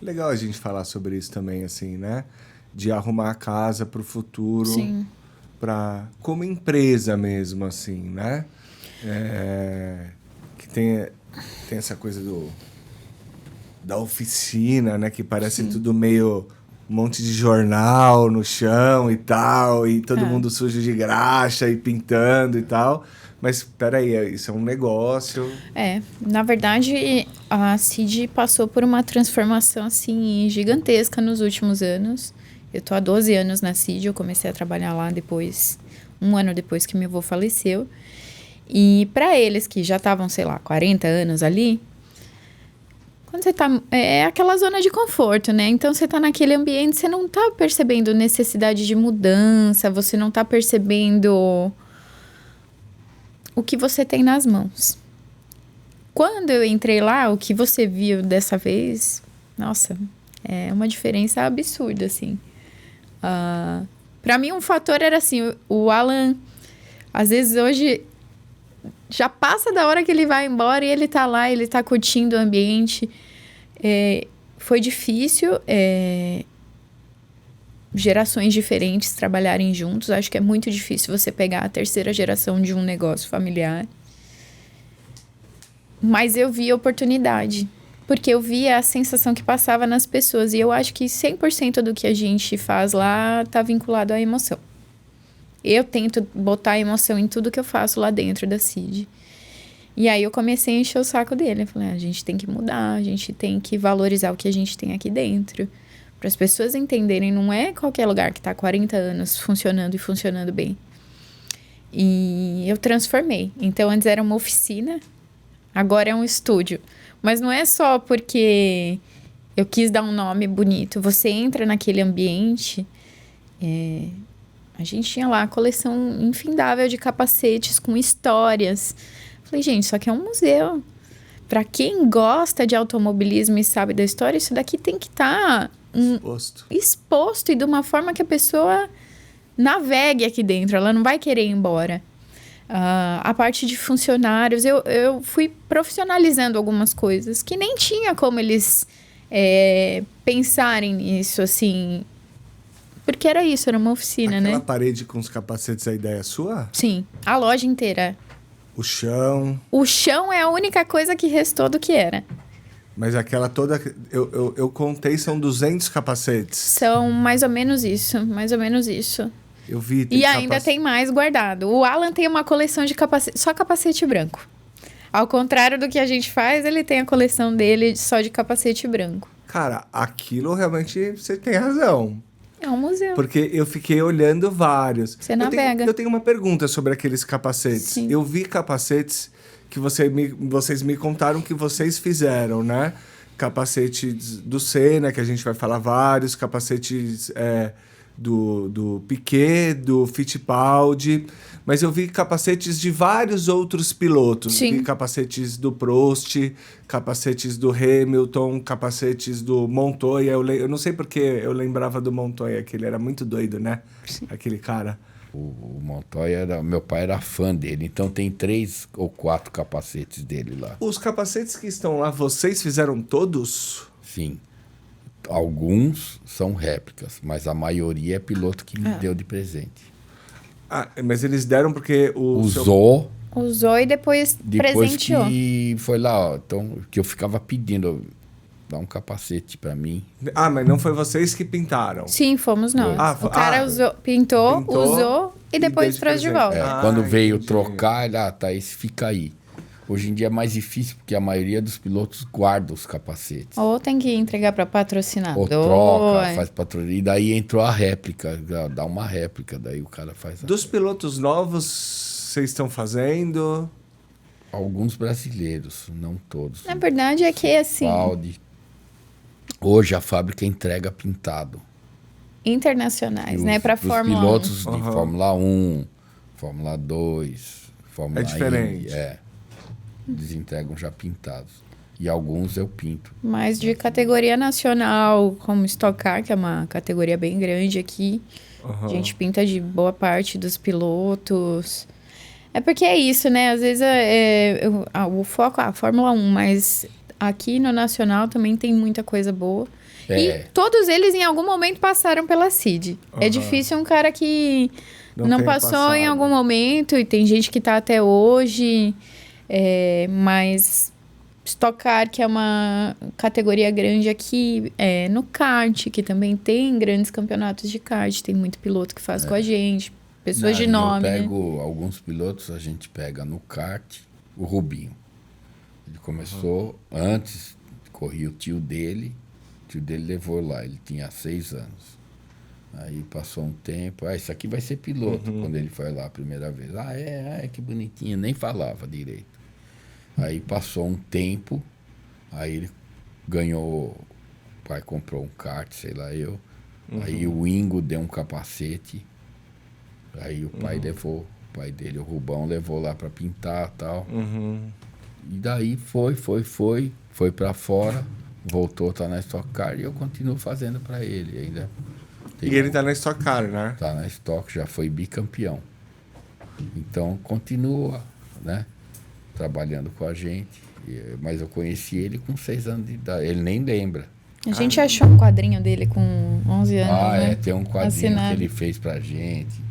legal a gente falar sobre isso também, assim, né? De arrumar a casa para o futuro, Sim. Como empresa mesmo, assim, né? Que tem essa coisa da oficina, né? Que parece tudo meio um monte de jornal no chão e tal, e todo mundo sujo de graxa e pintando e tal. Mas, peraí, isso é um negócio. Na verdade, a CID passou por uma transformação, assim, gigantesca nos últimos anos. Eu tô há 12 anos na CID, eu comecei a trabalhar lá um ano depois que meu avô faleceu. E para eles que já estavam, sei lá, 40 anos ali, quando você tá... É aquela zona de conforto, né? Então, você tá naquele ambiente, você não tá percebendo necessidade de mudança, você não tá percebendo o que você tem nas mãos. Quando eu entrei lá, o que você viu dessa vez, nossa, é uma diferença absurda, assim. Para mim, um fator era assim, o Alan, às vezes hoje, já passa da hora que ele vai embora e ele tá lá, ele tá curtindo o ambiente. Foi difícil, gerações diferentes trabalharem juntos. Acho que é muito difícil você pegar a terceira geração de um negócio familiar. Mas eu vi a oportunidade, porque eu via a sensação que passava nas pessoas. E eu acho que 100% do que a gente faz lá está vinculado à emoção. Eu tento botar emoção em tudo que eu faço lá dentro da CID. E aí eu comecei a encher o saco dele. Eu falei, a gente tem que mudar, a gente tem que valorizar o que a gente tem aqui dentro. Para as pessoas entenderem, não é qualquer lugar que está há 40 anos funcionando e funcionando bem. E eu transformei. Então, antes era uma oficina, agora é um estúdio. Mas não é só porque eu quis dar um nome bonito. Você entra naquele ambiente... A gente tinha lá a coleção infindável de capacetes com histórias. Falei, gente, isso aqui é um museu. Para quem gosta de automobilismo e sabe da história, isso daqui tem que estar exposto e de uma forma que a pessoa navegue aqui dentro. Ela não vai querer ir embora. A parte de funcionários, eu fui profissionalizando algumas coisas que nem tinha como eles pensarem nisso, assim... Porque era isso, era uma oficina, né? Aquela parede com os capacetes, a ideia é sua? Sim, a loja inteira. O chão? O chão é a única coisa que restou do que era. Mas aquela toda... Eu contei, são 200 capacetes. São mais ou menos isso, mais ou menos isso. Eu vi. E ainda tem mais guardado. O Alan tem uma coleção de capacete, só capacete branco. Ao contrário do que a gente faz, ele tem a coleção dele só de capacete branco. Cara, aquilo realmente você tem razão. É um museu. Porque eu fiquei olhando vários. Você navega. Eu tenho uma pergunta sobre aqueles capacetes. Sim. Eu vi capacetes que vocês me contaram que vocês fizeram, né? Capacetes do Senna, que a gente vai falar vários. Capacetes do Piquet, do Fittipaldi. Mas eu vi capacetes de vários outros pilotos. Sim. Vi capacetes do Prost, capacetes do Hamilton, capacetes do Montoya. Eu não sei porque eu lembrava do Montoya, que ele era muito doido, né? Sim. Aquele cara. O Montoya, meu pai era fã dele, então tem 3 ou 4 capacetes dele lá. Os capacetes que estão lá, vocês fizeram todos? Sim. Alguns são réplicas, mas a maioria é piloto que me deu de presente. Ah, mas eles deram porque Usou. Usou e depois presenteou. Que foi lá, ó, então, que eu ficava pedindo, dá um capacete pra mim. Ah, mas não foi vocês que pintaram? Sim, fomos nós. Ah, o cara pintou, usou e depois trouxe de volta. Quando veio entendi. trocar, ele, tá, esse fica aí. Hoje em dia é mais difícil, porque a maioria dos pilotos guarda os capacetes. Ou tem que entregar para patrocinador. Ou troca, faz patrocínio. E daí entrou a réplica, dá uma réplica, daí o cara faz a Dos pilotos novos, vocês estão fazendo? Alguns brasileiros, não todos. Na verdade é que assim, Fittipaldi. Hoje a fábrica entrega pintado. internacionais, né, para Os Fórmula 1. pilotos de Aham. Fórmula 1, Fórmula 2, Fórmula É diferente. Indy, eles entregam já pintados. E alguns eu pinto. Mas de categoria nacional, como Stock Car, que é uma categoria bem grande aqui, Aham. a gente pinta de boa parte dos pilotos. É porque é isso, né? Às vezes o foco é a Fórmula 1, mas aqui no Nacional também tem muita coisa boa. E todos eles em algum momento passaram pela CID. É difícil um cara que não tenha passou passado. em algum momento, e tem gente que tá até hoje, mas Stock Car, que é uma categoria grande aqui, no kart, que também tem grandes campeonatos de kart, tem muito piloto que faz com a gente, pessoas de nome, Eu né? pego alguns pilotos, a gente pega no kart o Rubinho. Ele começou antes, corria o tio dele levou lá, ele tinha 6 anos. Aí passou um tempo, isso aqui vai ser piloto, quando ele foi lá a primeira vez. Que bonitinho, nem falava direito. Aí passou um tempo, aí ele ganhou, o pai comprou um kart, sei lá eu. Aí o Ingo deu um capacete, aí o pai levou, o pai dele, o Rubão, levou lá para pintar e tal. E daí foi para fora, voltou, tá na Stock Car e eu continuo fazendo para ele ainda. E ele tá na Stock Car, né? Tá na Stock, já foi bicampeão. Então, continua, né? Trabalhando com a gente. Mas eu conheci ele com 6 anos de idade. Ele nem lembra. A gente achou um quadrinho dele com 11 anos, né? Tem um quadrinho Assinado. que ele fez pra gente.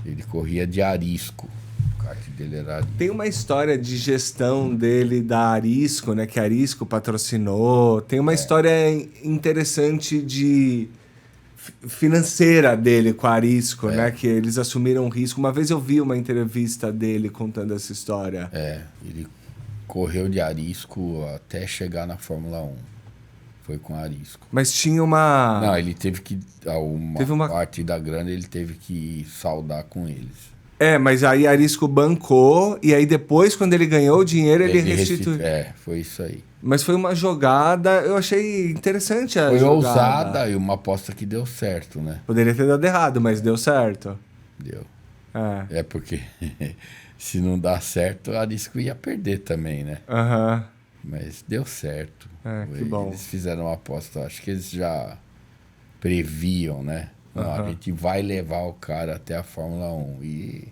Ele corria de arisco. O kart dele era... Tem uma história de gestão dele da Arisco, né? Que a Arisco patrocinou. Tem uma história interessante de financeira dele com a Arisco, né? Que eles assumiram um risco. Uma vez eu vi uma entrevista dele contando essa história. Ele correu de arisco até chegar na Fórmula 1. Foi com arisco. Mas tinha uma... Não, ele teve que... Uma parte da grana ele teve que saldar com eles. Mas aí a Arisco bancou e aí depois, quando ele ganhou o dinheiro, ele restituiu. Foi isso aí. Mas foi uma jogada, eu achei interessante a jogada. Foi ousada e uma aposta que deu certo, né? Poderia ter dado errado, mas deu certo. Deu. É. Porque se não dá certo, a Arisco ia perder também, né? Aham. Mas deu certo. Que bom. Eles fizeram uma aposta, acho que eles já previam, né? Não, a gente vai levar o cara até a Fórmula 1 e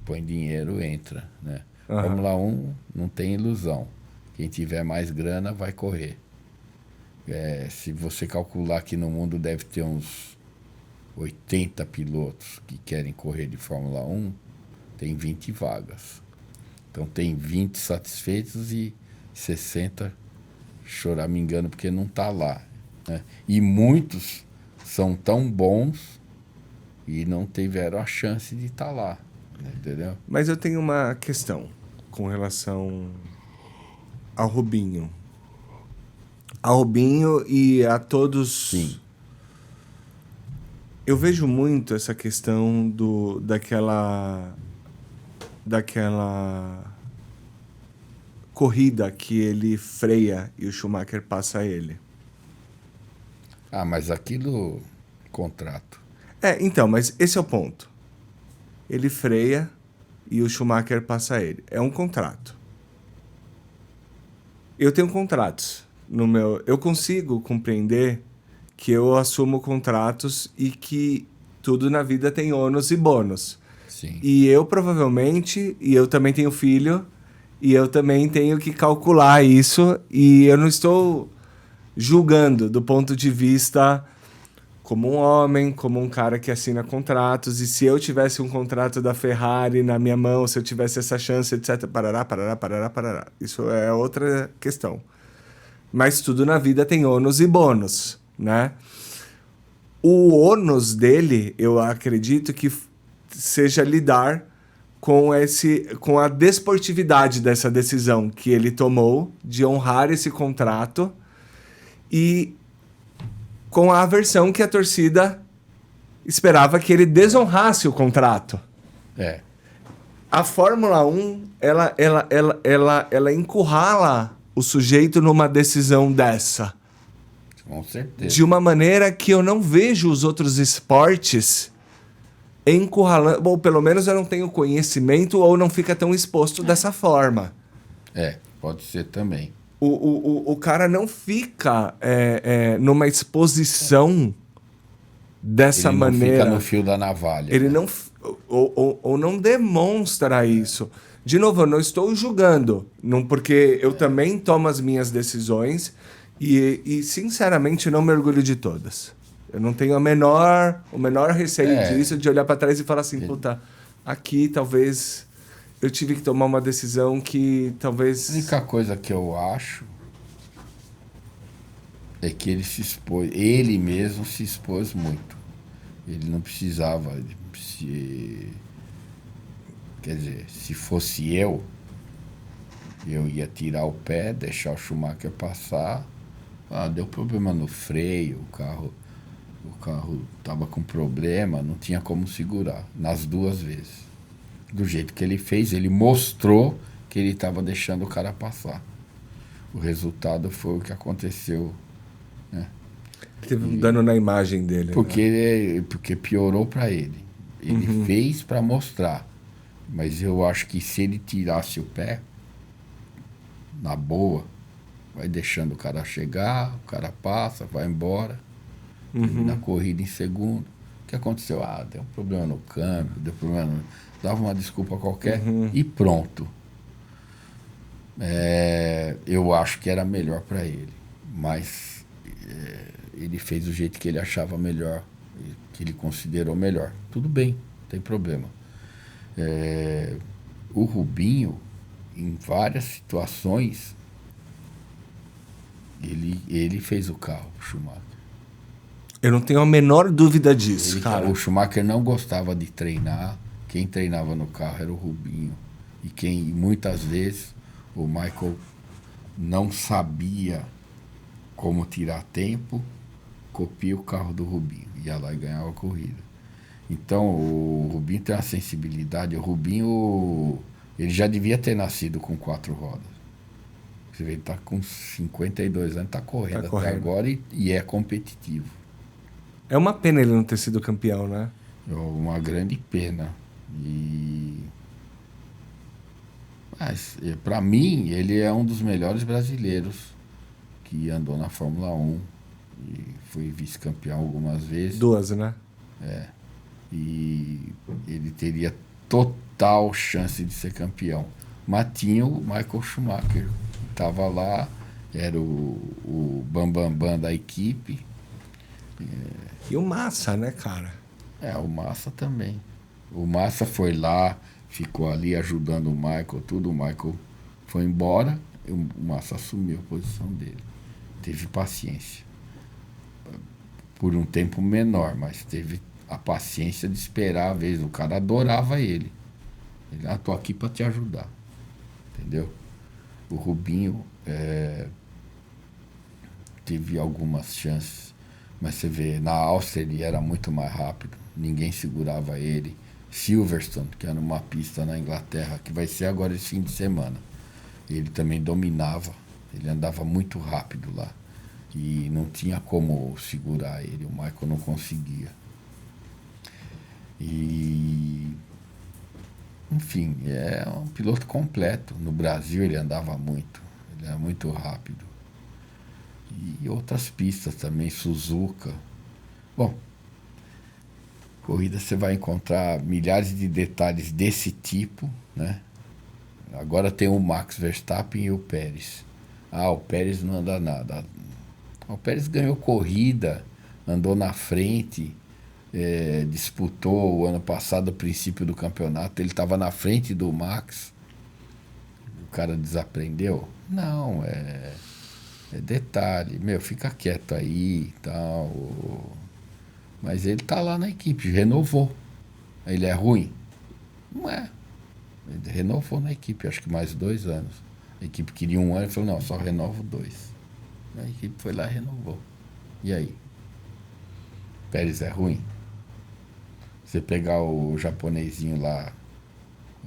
põe dinheiro, entra, né? Fórmula 1 não tem ilusão. Quem tiver mais grana vai correr. Se você calcular que no mundo deve ter uns 80 pilotos que querem correr de Fórmula 1, tem 20 vagas. Então tem 20 satisfeitos e 60 choramingando porque não está lá, né? E muitos são tão bons e não tiveram a chance de estar lá, entendeu? Mas eu tenho uma questão com relação ao Rubinho. Ao Rubinho e a todos... Sim. Eu vejo muito essa questão daquela corrida que ele freia e o Schumacher passa ele. Ah, mas aquilo... contrato. Então, mas esse é o ponto. Ele freia e o Schumacher passa ele. É um contrato. Eu tenho contratos no meu... Eu consigo compreender que eu assumo contratos e que tudo na vida tem ônus e bônus. Sim. E eu provavelmente... E eu também tenho filho. E eu também tenho que calcular isso. E eu não estou julgando do ponto de vista... como um homem, como um cara que assina contratos, e se eu tivesse um contrato da Ferrari na minha mão, se eu tivesse essa chance, etc, parará, parará, parará, parará. Isso é outra questão. Mas tudo na vida tem ônus e bônus, né? O ônus dele, eu acredito que seja lidar com a desportividade dessa decisão que ele tomou de honrar esse contrato e com a aversão que a torcida esperava que ele desonrasse o contrato. É. A Fórmula 1, ela encurrala o sujeito numa decisão dessa. Com certeza. De uma maneira que eu não vejo os outros esportes encurralando. Ou pelo menos eu não tenho conhecimento ou não fica tão exposto dessa forma. Pode ser também. O cara não fica numa exposição dessa ele maneira. Ele não fica no fio da navalha. Ele né? não... Ou não demonstra isso. De novo, eu não estou julgando, não, porque eu também tomo as minhas decisões e sinceramente, não me orgulho de todas. Eu não tenho o menor receio disso, de olhar para trás e falar assim, puta, aqui talvez... eu tive que tomar uma decisão que talvez... A única coisa que eu acho é que ele se expôs, ele mesmo se expôs muito. Ele não precisava quer dizer, se fosse eu ia tirar o pé, deixar o Schumacher passar. Deu problema no freio, o carro estava com problema, não tinha como segurar, nas duas vezes. Do jeito que ele fez, ele mostrou que ele estava deixando o cara passar. O resultado foi o que aconteceu, né? Teve um dano na imagem dele. Porque piorou para ele. Ele fez para mostrar. Mas eu acho que se ele tirasse o pé, na boa, vai deixando o cara chegar, o cara passa, vai embora, termina a corrida em segundo. O que aconteceu? Deu um problema no câmbio, deu problema dava uma desculpa qualquer e pronto. Eu acho que era melhor para ele, mas ele fez do jeito que ele achava melhor, que ele considerou melhor. Tudo bem, não tem problema. O Rubinho, em várias situações, ele fez o carro, o Schumacher. Eu não tenho a menor dúvida disso, cara. O Schumacher não gostava de treinar. Quem treinava no carro era o Rubinho. E muitas vezes o Michael não sabia como tirar tempo, copia o carro do Rubinho. Ia lá e ganhava a corrida. Então o Rubinho tem uma sensibilidade. O Rubinho, ele já devia ter nascido com 4 rodas. Você vê, ele está com 52 anos, está correndo até agora e é competitivo. É uma pena ele não ter sido campeão, né? É uma grande pena. Mas, para mim, ele é um dos melhores brasileiros que andou na Fórmula 1 e foi vice-campeão algumas vezes. 2, né? E ele teria total chance de ser campeão. Mas tinha o Michael Schumacher, que estava lá, era o bambambam da equipe. E o Massa, né, cara? O Massa também. O Massa foi lá, ficou ali ajudando o Michael, tudo. O Michael foi embora e o Massa assumiu a posição dele. teve paciência. Por um tempo menor, mas teve a paciência de esperar a vez. O cara adorava ele. Ele, tô aqui para te ajudar. Entendeu? O Rubinho teve algumas chances, mas você vê, na Áustria ele era muito mais rápido, ninguém segurava ele. Silverstone, que era uma pista na Inglaterra, que vai ser agora esse fim de semana, ele também dominava, ele andava muito rápido lá. E não tinha como segurar ele, o Michael não conseguia. E... enfim, é um piloto completo. No Brasil ele andava muito, ele era muito rápido. E outras pistas também, Suzuka. Bom, corrida você vai encontrar milhares de detalhes desse tipo, né? Agora tem o Max Verstappen e o Pérez. O Pérez não anda nada. O Pérez ganhou corrida, andou na frente, disputou o ano passado o princípio do campeonato, ele estava na frente do Max. O cara desaprendeu? Não, é detalhe. Fica quieto aí e tal. Mas ele tá lá na equipe, renovou. Ele é ruim? Não é. Ele renovou na equipe, acho que mais 2 anos. A equipe queria 1 ano, ele falou, não, só renovo 2. A equipe foi lá e renovou. E aí? Pérez é ruim? Você pegar o japonesinho lá,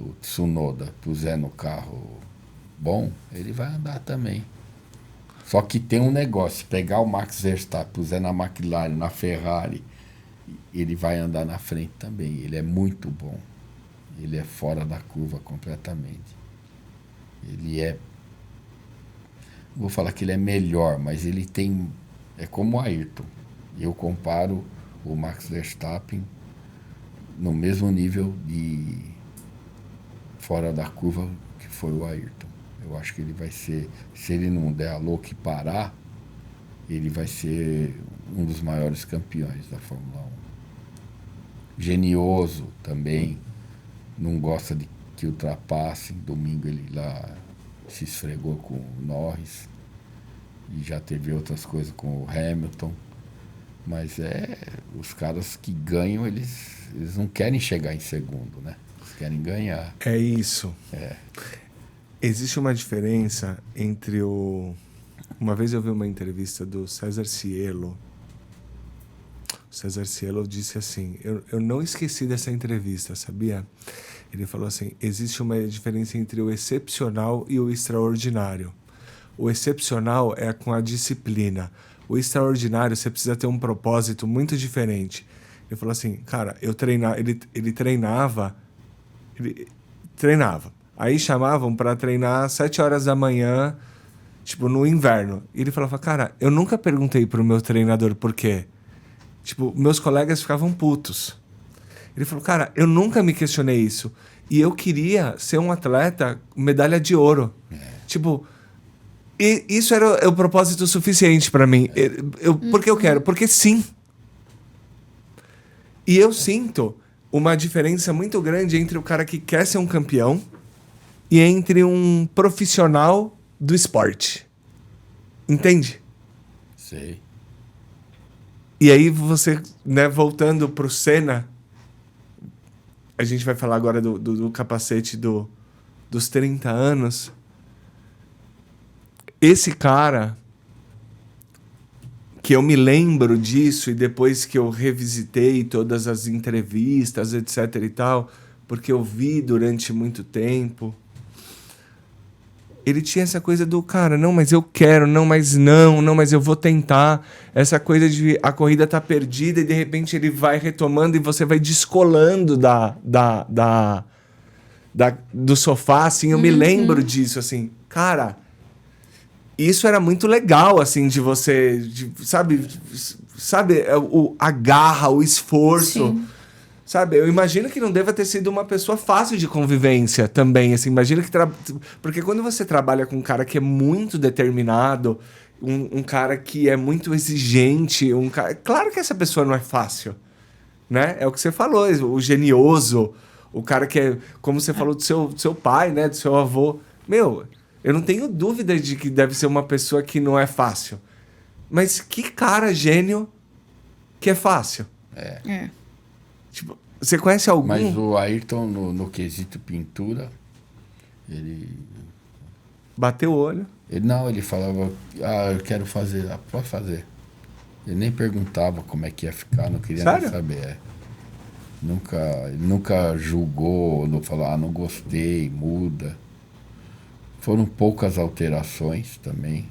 o Tsunoda, puser no carro bom, ele vai andar também. Só que tem um negócio, pegar o Max Verstappen, puser na McLaren, na Ferrari, ele vai andar na frente também. Ele é muito bom. Ele é fora da curva completamente. Ele é... vou falar que ele é melhor, mas ele tem... é como o Ayrton. Eu comparo o Max Verstappen no mesmo nível de fora da curva que foi o Ayrton. Eu acho que ele vai ser, se ele não der a louca e parar, ele vai ser um dos maiores campeões da Fórmula 1. Genioso também, não gosta de que ultrapassem. Domingo ele lá se esfregou com o Norris e já teve outras coisas com o Hamilton. Mas os caras que ganham, eles não querem chegar em segundo, né? Eles querem ganhar. É isso. Existe uma diferença entre o... Uma vez eu vi uma entrevista do César Cielo. O César Cielo disse assim, eu não esqueci dessa entrevista, sabia? Ele falou assim, existe uma diferença entre o excepcional e o extraordinário. O excepcional é com a disciplina. O extraordinário, você precisa ter um propósito muito diferente. Ele falou assim, cara, ele treinava. Aí chamavam para treinar às 7 horas da manhã, tipo, no inverno. E ele falava, cara, eu nunca perguntei pro meu treinador por quê. Tipo, meus colegas ficavam putos. Ele falou, cara, eu nunca me questionei isso. E eu queria ser um atleta medalha de ouro. Tipo, e isso era o propósito suficiente para mim. Porque eu quero? Porque sim. E eu sinto uma diferença muito grande entre o cara que quer ser um campeão e entre um profissional do esporte. Entende? Sei. E aí você, né, voltando pro Senna, a gente vai falar agora do capacete dos 30 anos. Esse cara, que eu me lembro disso, e depois que eu revisitei todas as entrevistas, etc e tal, porque eu vi durante muito tempo, ele tinha essa coisa do, cara, não, mas eu quero, não, mas eu vou tentar. Essa coisa de a corrida tá perdida e de repente ele vai retomando e você vai descolando do sofá, assim. Eu me lembro disso, assim. Cara, isso era muito legal, assim, de você, sabe, a garra, o esforço. Sim. Sabe, eu imagino que não deva ter sido uma pessoa fácil de convivência também, assim, imagino que... Porque quando você trabalha com um cara que é muito determinado, um cara que é muito exigente, claro que essa pessoa não é fácil, né? É o que você falou, o genioso, o cara que é, como você falou do seu pai, né, do seu avô. Eu não tenho dúvida de que deve ser uma pessoa que não é fácil. Mas que cara gênio que é fácil. É. Tipo, você conhece algum? Mas o Ayrton, no quesito pintura, ele Bateu o olho. ele falava, eu quero fazer, pode fazer. Ele nem perguntava como é que ia ficar, não queria Sério? nem saber. Ele nunca julgou, não falou, não gostei, muda. Foram poucas alterações também,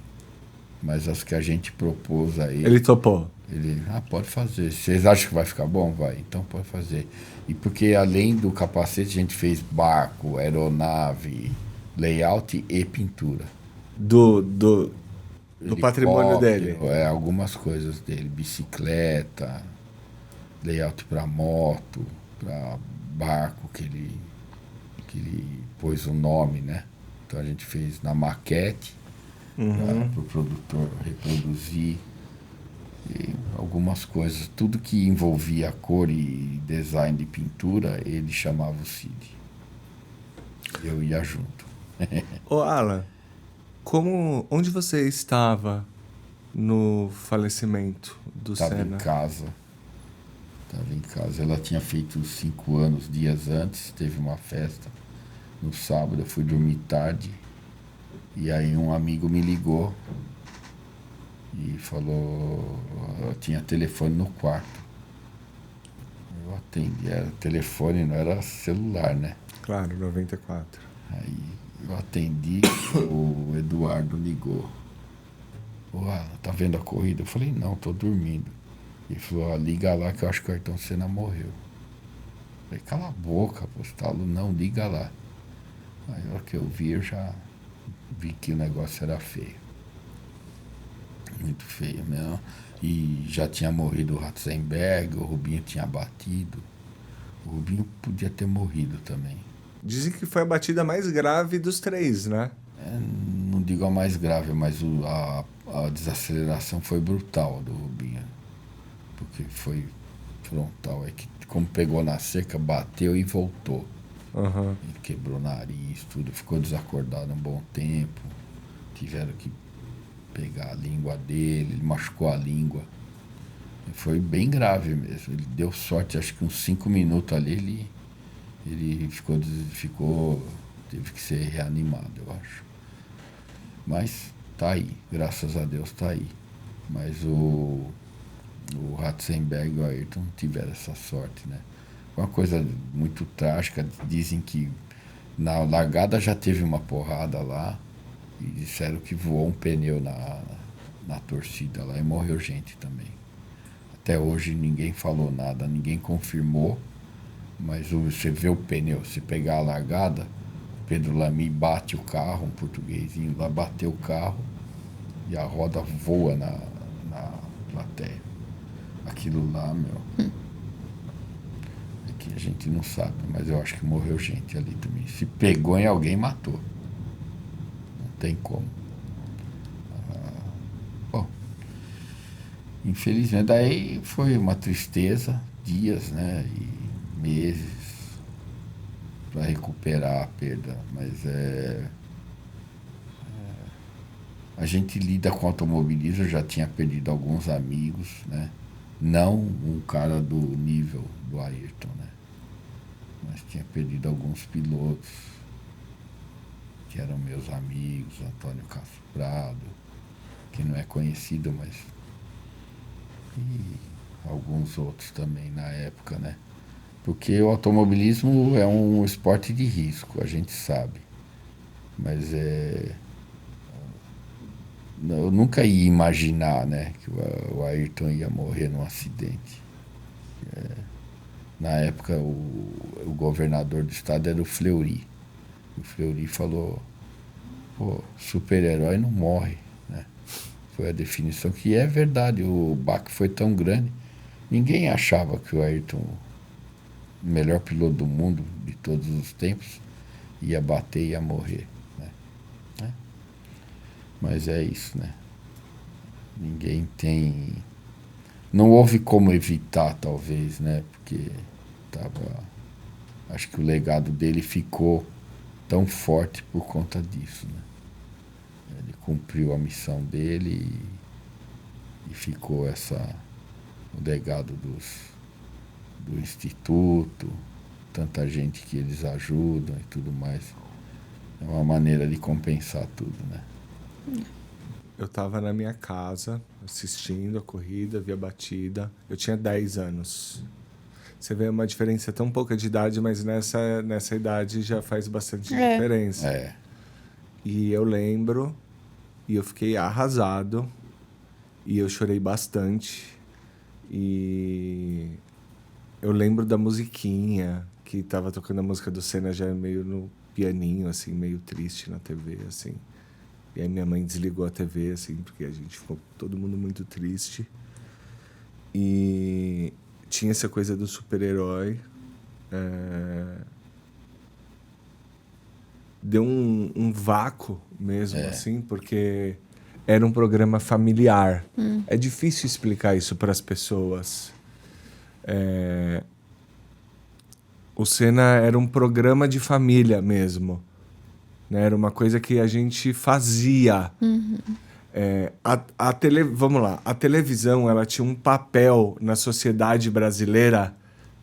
mas as que a gente propôs aí, Ele topou. ele, pode fazer. Vocês acham que vai ficar bom? Vai, então pode fazer. E porque além do capacete, a gente fez barco, aeronave, layout e pintura. Do patrimônio dele. Helicóptero, algumas coisas dele. Bicicleta, layout para moto, para barco que ele pôs o nome, né? Então a gente fez na maquete para o produtor reproduzir. E algumas coisas, tudo que envolvia cor e design de pintura, ele chamava o Cid. Eu ia junto. Ô, Alan, onde você estava no falecimento do Estava Senna? em casa. Ela tinha feito 5 anos, dias antes, teve uma festa no sábado, eu fui dormir tarde. E aí um amigo me ligou e falou, tinha telefone no quarto. Eu atendi, era telefone, não era celular, né? Claro, 94. Aí eu atendi, o Eduardo ligou. Tá vendo a corrida? Eu falei, não, tô dormindo. Ele falou, liga lá que eu acho que o Ayrton Senna morreu. Eu falei, cala a boca, Postalo, não, liga lá. Aí a hora que eu vi, eu já vi que o negócio era feio. Muito feio mesmo. E já tinha morrido o Ratzenberg, o Rubinho tinha batido. O Rubinho podia ter morrido também. Dizem que foi a batida mais grave dos três, né? Não digo a mais grave, mas a desaceleração foi brutal do Rubinho. Porque foi frontal. É que como pegou na seca, bateu e voltou. Uhum. Ele quebrou o nariz, tudo. Ficou desacordado um bom tempo. Tiveram que pegar a língua dele, ele machucou a língua. Foi bem grave mesmo. Ele deu sorte, acho que uns 5 minutos ali, ele teve que ser reanimado, eu acho. Mas tá aí, graças a Deus tá aí. Mas o Ratzenberg e o Ayrton tiveram essa sorte, né? Uma coisa muito trágica, dizem que na largada já teve uma porrada lá e disseram que voou um pneu na torcida lá e morreu gente também. Até hoje ninguém falou nada, ninguém confirmou, mas você vê o pneu, se pegar a largada, Pedro Lamy bate o carro, um portuguesinho lá bateu o carro e a roda voa na plateia. Aquilo lá, meu, é que a gente não sabe, mas eu acho que morreu gente ali também. Se pegou em alguém, matou. Não tem como. Bom, infelizmente, daí foi uma tristeza, dias, né, e meses para recuperar a perda, mas a gente lida com automobilismo, eu já tinha perdido alguns amigos, né? Não um cara do nível do Ayrton, né? Mas tinha perdido alguns pilotos que eram meus amigos, Antônio Castro Prado, que não é conhecido, mas e alguns outros também na época, né? Porque o automobilismo é um esporte de risco, a gente sabe. Mas eu nunca ia imaginar, né, que o Ayrton ia morrer num acidente. Na época, o governador do estado era o Fleury. O Fleury falou, super-herói não morre, né? Foi a definição, que é verdade, o baque foi tão grande. Ninguém achava que o Ayrton, o melhor piloto do mundo de todos os tempos, ia bater e ia morrer, né? Mas é isso, né? Ninguém tem... Não houve como evitar, talvez, né? Porque acho que o legado dele ficou tão forte por conta disso, né? Ele cumpriu a missão dele ficou o legado do Instituto, tanta gente que eles ajudam e tudo mais. É uma maneira de compensar tudo, né? Eu tava na minha casa, assistindo a corrida, vi a batida. Eu tinha 10 anos. Você vê uma diferença tão pouca de idade, mas nessa idade já faz bastante diferença. É. E eu lembro, e eu fiquei arrasado, e eu chorei bastante. E eu lembro da musiquinha, que tava tocando a música do Senna já meio no pianinho, assim, meio triste na TV, assim. E aí minha mãe desligou a TV, assim, porque a gente ficou todo mundo muito triste. E tinha essa coisa do super-herói. Deu um vácuo mesmo, assim, porque era um programa familiar. É difícil explicar isso para as pessoas. O Senna era um programa de família mesmo. Né? Era uma coisa que a gente fazia. Vamos lá, a televisão ela tinha um papel na sociedade brasileira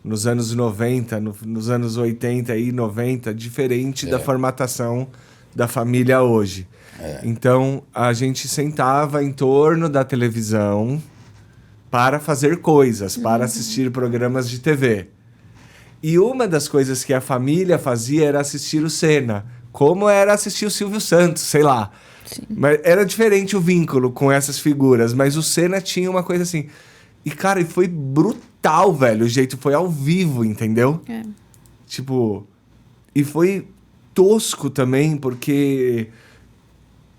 nos anos 90, nos anos 80 e 90, diferente da formatação da família hoje. Então, a gente sentava em torno da televisão para fazer coisas, para assistir programas de TV. E uma das coisas que a família fazia era assistir o Senna, como era assistir o Silvio Santos, sei lá. Sim. Mas era diferente o vínculo com essas figuras, mas o Senna tinha uma coisa assim. E, cara, e foi brutal, velho. O jeito foi ao vivo, entendeu? Tipo, e foi tosco também, porque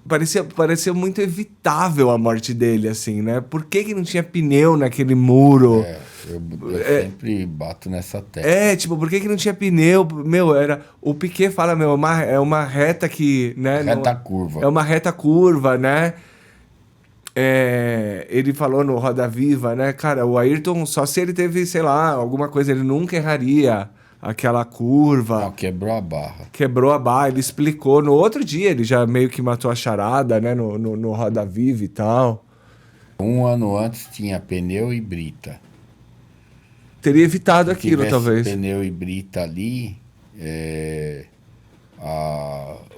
parecia muito evitável a morte dele, assim, né? Por que não tinha pneu naquele muro? Eu sempre bato nessa tecla. Tipo, por que não tinha pneu? Meu, o Piquet fala, meu, é uma reta que, né? Reta curva. É uma reta curva, né? Ele falou no Roda Viva, né? Cara, o Ayrton, só se ele teve, sei lá, alguma coisa, ele nunca erraria aquela curva. Não, quebrou a barra. Quebrou a barra, ele explicou. No outro dia, ele já meio que matou a charada, né? No Roda Viva e tal. Um ano antes tinha pneu e brita. Teria evitado Se aquilo, tivesse talvez. Pneu e brita ali,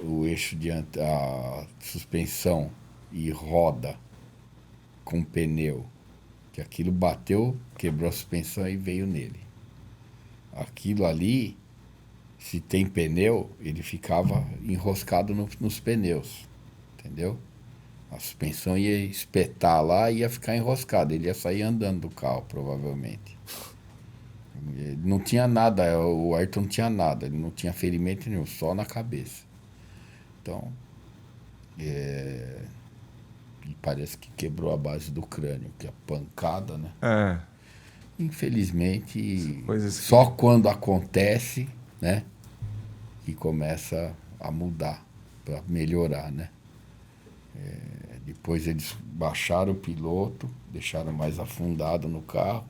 o eixo a suspensão e roda com pneu, que aquilo bateu, quebrou a suspensão e veio nele. Aquilo ali, se tem pneu, ele ficava enroscado nos pneus, entendeu? A suspensão ia espetar lá e ia ficar enroscado, ele ia sair andando do carro, provavelmente. Ele não tinha nada, o Ayrton não tinha nada, ele não tinha ferimento nenhum, só na cabeça. Então, e parece que quebrou a base do crânio, que é a pancada, né? Infelizmente, só quando acontece, né, que começa a mudar, para melhorar, né? Depois eles baixaram o piloto, deixaram mais afundado no carro,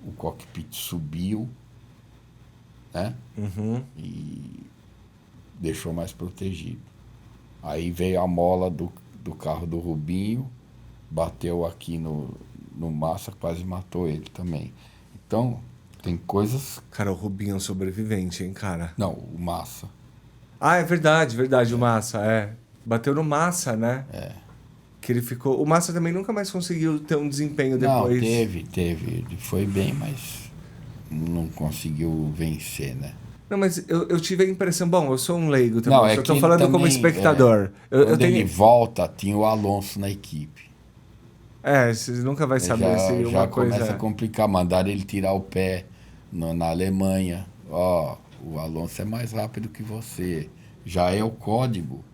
o cockpit subiu, né? E deixou mais protegido. Aí veio a mola do carro do Rubinho, bateu aqui no Massa, quase matou ele também. Então, tem coisas... Cara, o Rubinho é um sobrevivente, hein, cara? Não, o Massa. Ah, é verdade, o Massa, Bateu no Massa, né? Que ele ficou... O Massa também nunca mais conseguiu ter um desempenho depois. Não, teve. Ele foi bem, mas não conseguiu vencer, né? Não, mas eu tive a impressão... Bom, eu sou um leigo também, Não, só tô falando também, como espectador. Quando ele volta, tinha o Alonso na equipe. Você nunca vai saber se uma já coisa... começa a complicar. Mandaram ele tirar o pé na Alemanha. O Alonso é mais rápido que você. Já é o código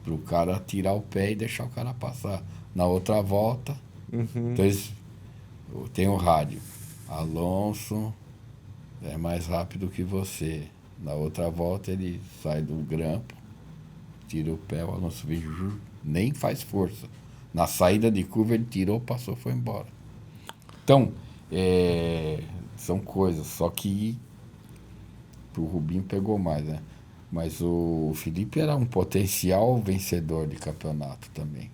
para o cara tirar o pé e deixar o cara passar. Na outra volta, então tem o rádio. Alonso é mais rápido que você. Na outra volta ele sai do grampo, tira o pé, o Alonso nem faz força. Na saída de curva ele tirou, passou, foi embora. Então, são coisas, só que pro Rubinho pegou mais, né? Mas o Felipe era um potencial vencedor de campeonato também.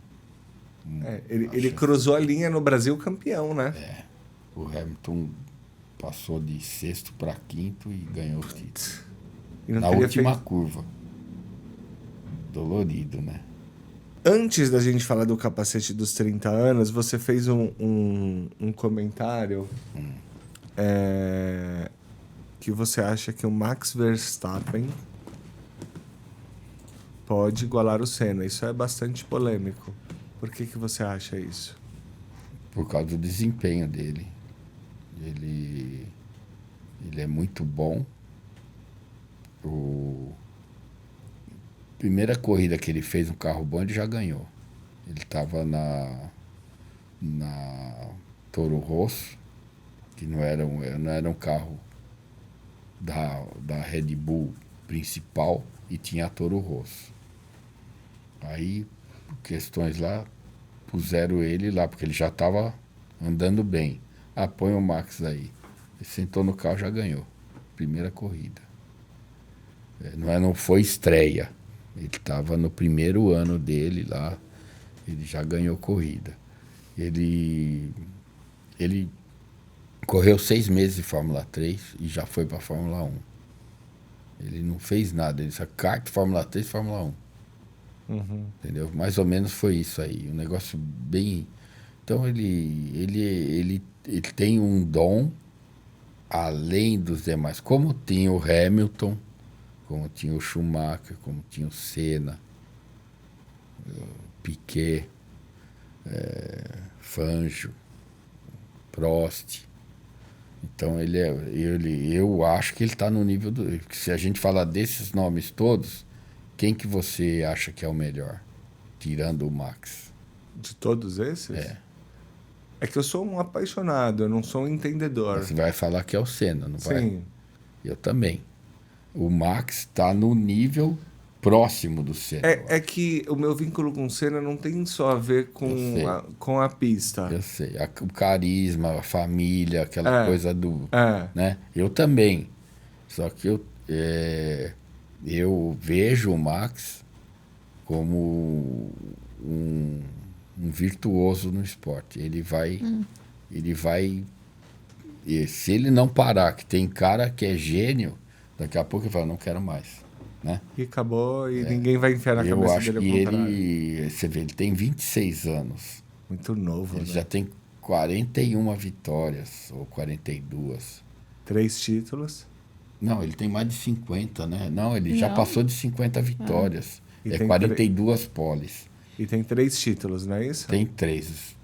Ele cruzou a linha no Brasil campeão, né? O Hamilton passou de sexto para quinto e ganhou o título. E não Na teria última feito- curva. Dolorido, né? Antes da gente falar do capacete dos 30 anos, você fez um comentário que você acha que o Max Verstappen pode igualar o Senna. Isso é bastante polêmico. Por que você acha isso? Por causa do desempenho dele. Ele é muito bom. Primeira corrida que ele fez um carro bom, ele já ganhou. Ele estava na Toro Rosso, que não era um carro da Red Bull principal, e tinha a Toro Rosso. Aí, por questões lá, puseram ele lá, porque ele já estava andando bem. Põe o Max aí. Ele sentou no carro, já ganhou. Primeira corrida. Não foi estreia. Ele estava no primeiro ano dele lá. Ele já ganhou corrida. Ele correu 6 meses de Fórmula 3 e já foi para a Fórmula 1. Ele não fez nada. Ele só kart, Fórmula 3, Fórmula 1. Entendeu? Mais ou menos foi isso aí. Um negócio bem... Então ele tem um dom além dos demais. Como tinha o Hamilton, como tinha o Schumacher, como tinha o Senna, Piquet, Fangio, Prost. Então eu acho que ele está no nível do... Se a gente falar desses nomes todos, quem que você acha que é o melhor? Tirando o Max. De todos esses? É. É que eu sou um apaixonado, eu não sou um entendedor. Você vai falar que é o Senna, não vai? Sim. Eu também. O Max está no nível próximo do Senna. É que o meu vínculo com o Senna não tem só a ver Eu sei. com a pista. Eu sei. O carisma, a família, aquela coisa do... É. Né? Eu também. Só que eu vejo o Max como um virtuoso no esporte. Ele vai... E se ele não parar, que tem cara que é gênio, daqui a pouco ele fala, não quero mais. Né? E acabou e ninguém vai enfiar na Eu cabeça acho dele que ao contrário. você vê, ele tem 26 anos. Muito novo, Ele né? já tem 41 vitórias, ou 42. 3 títulos. Não, ele tem mais de 50, né? Não, ele já Não. passou de 50 vitórias. E É tem 42 poles. E tem 3 títulos, não é isso? Tem 3.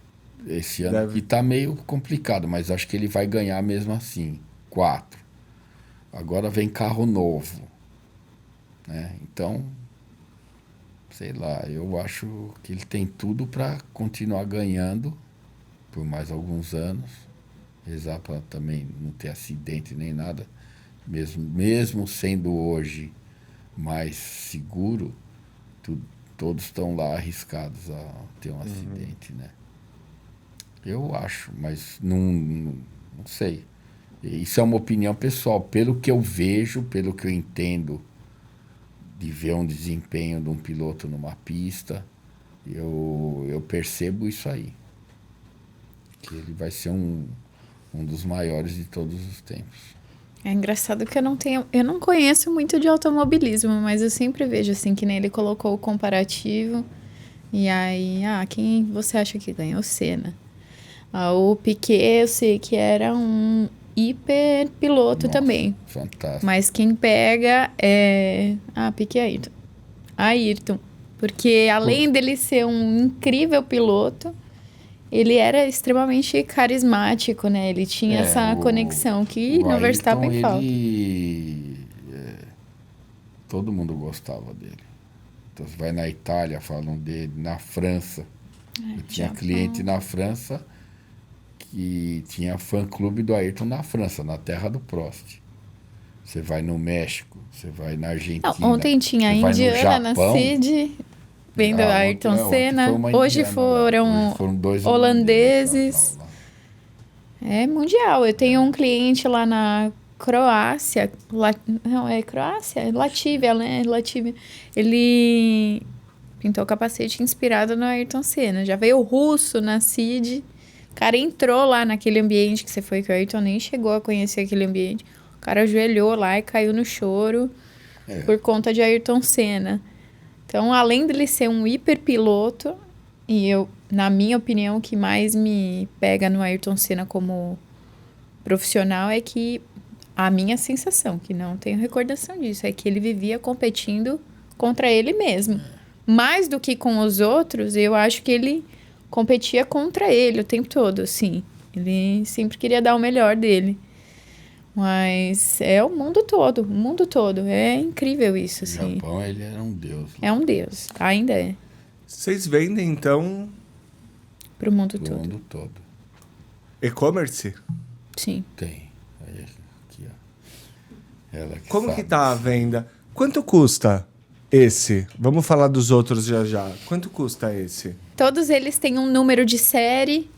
Esse ano Deve- aqui tá meio complicado, mas acho que ele vai ganhar mesmo assim. 4. Agora vem carro novo. Né? Então, sei lá, eu acho que ele tem tudo para continuar ganhando por mais alguns anos. Rezar para também não ter acidente nem nada. Mesmo sendo hoje mais seguro, todos estão lá arriscados a ter um acidente, né? Eu acho, mas não sei. Isso é uma opinião pessoal. Pelo que eu vejo, pelo que eu entendo de ver um desempenho de um piloto numa pista, eu percebo isso aí. Que ele vai ser um dos maiores de todos os tempos. É engraçado que eu não conheço muito de automobilismo, mas eu sempre vejo assim, que nem ele colocou o comparativo. E aí, quem você acha que ganhou? O Senna. O Piquet, eu sei que era um hiper piloto Nossa, também. Fantástico. Mas quem pega é... Piquet Ayrton. Ayrton. Porque além dele ser um incrível piloto, ele era extremamente carismático, né? Ele tinha essa conexão que no Verstappen falta. Todo mundo gostava dele. Então, você vai na Itália, falam dele. Na França. Eu tinha cliente na França que tinha fã-clube do Ayrton na França, na terra do Prost. Você vai no México, você vai na Argentina. Não, ontem tinha a você vai no indiana na Japão. CID, vendo a Ayrton ontem Senna. foi uma Hoje indiana lá. foram Hoje foram 2 holandeses. lá. É mundial. Eu tenho um cliente lá na Croácia. Não, é Croácia? Latívia, né? Latívia. Ele Pintou o capacete inspirado no Ayrton Senna. Já veio o russo na CID. O cara entrou lá naquele ambiente que você foi, que o Ayrton nem chegou a conhecer aquele ambiente. O cara ajoelhou lá e caiu no choro por conta de Ayrton Senna. Então, além dele ser um hiperpiloto, e eu, na minha opinião, o que mais me pega no Ayrton Senna como profissional é que a minha sensação, que não tenho recordação disso, é que ele vivia competindo contra ele mesmo. Mais do que com os outros, eu acho que ele competia contra ele o tempo todo, assim. Ele sempre queria dar o melhor dele. Mas é o mundo todo. É incrível isso, assim. No Japão, ele era um deus. É um deus, ainda é. Vocês vendem, então, Pro mundo Do todo. mundo todo. e-commerce? Sim. Tem. Aí, aqui, ó. Ela que Como sabe. que tá a venda? Quanto custa esse? Vamos falar dos outros já já. Quanto custa esse? Todos eles têm um número de série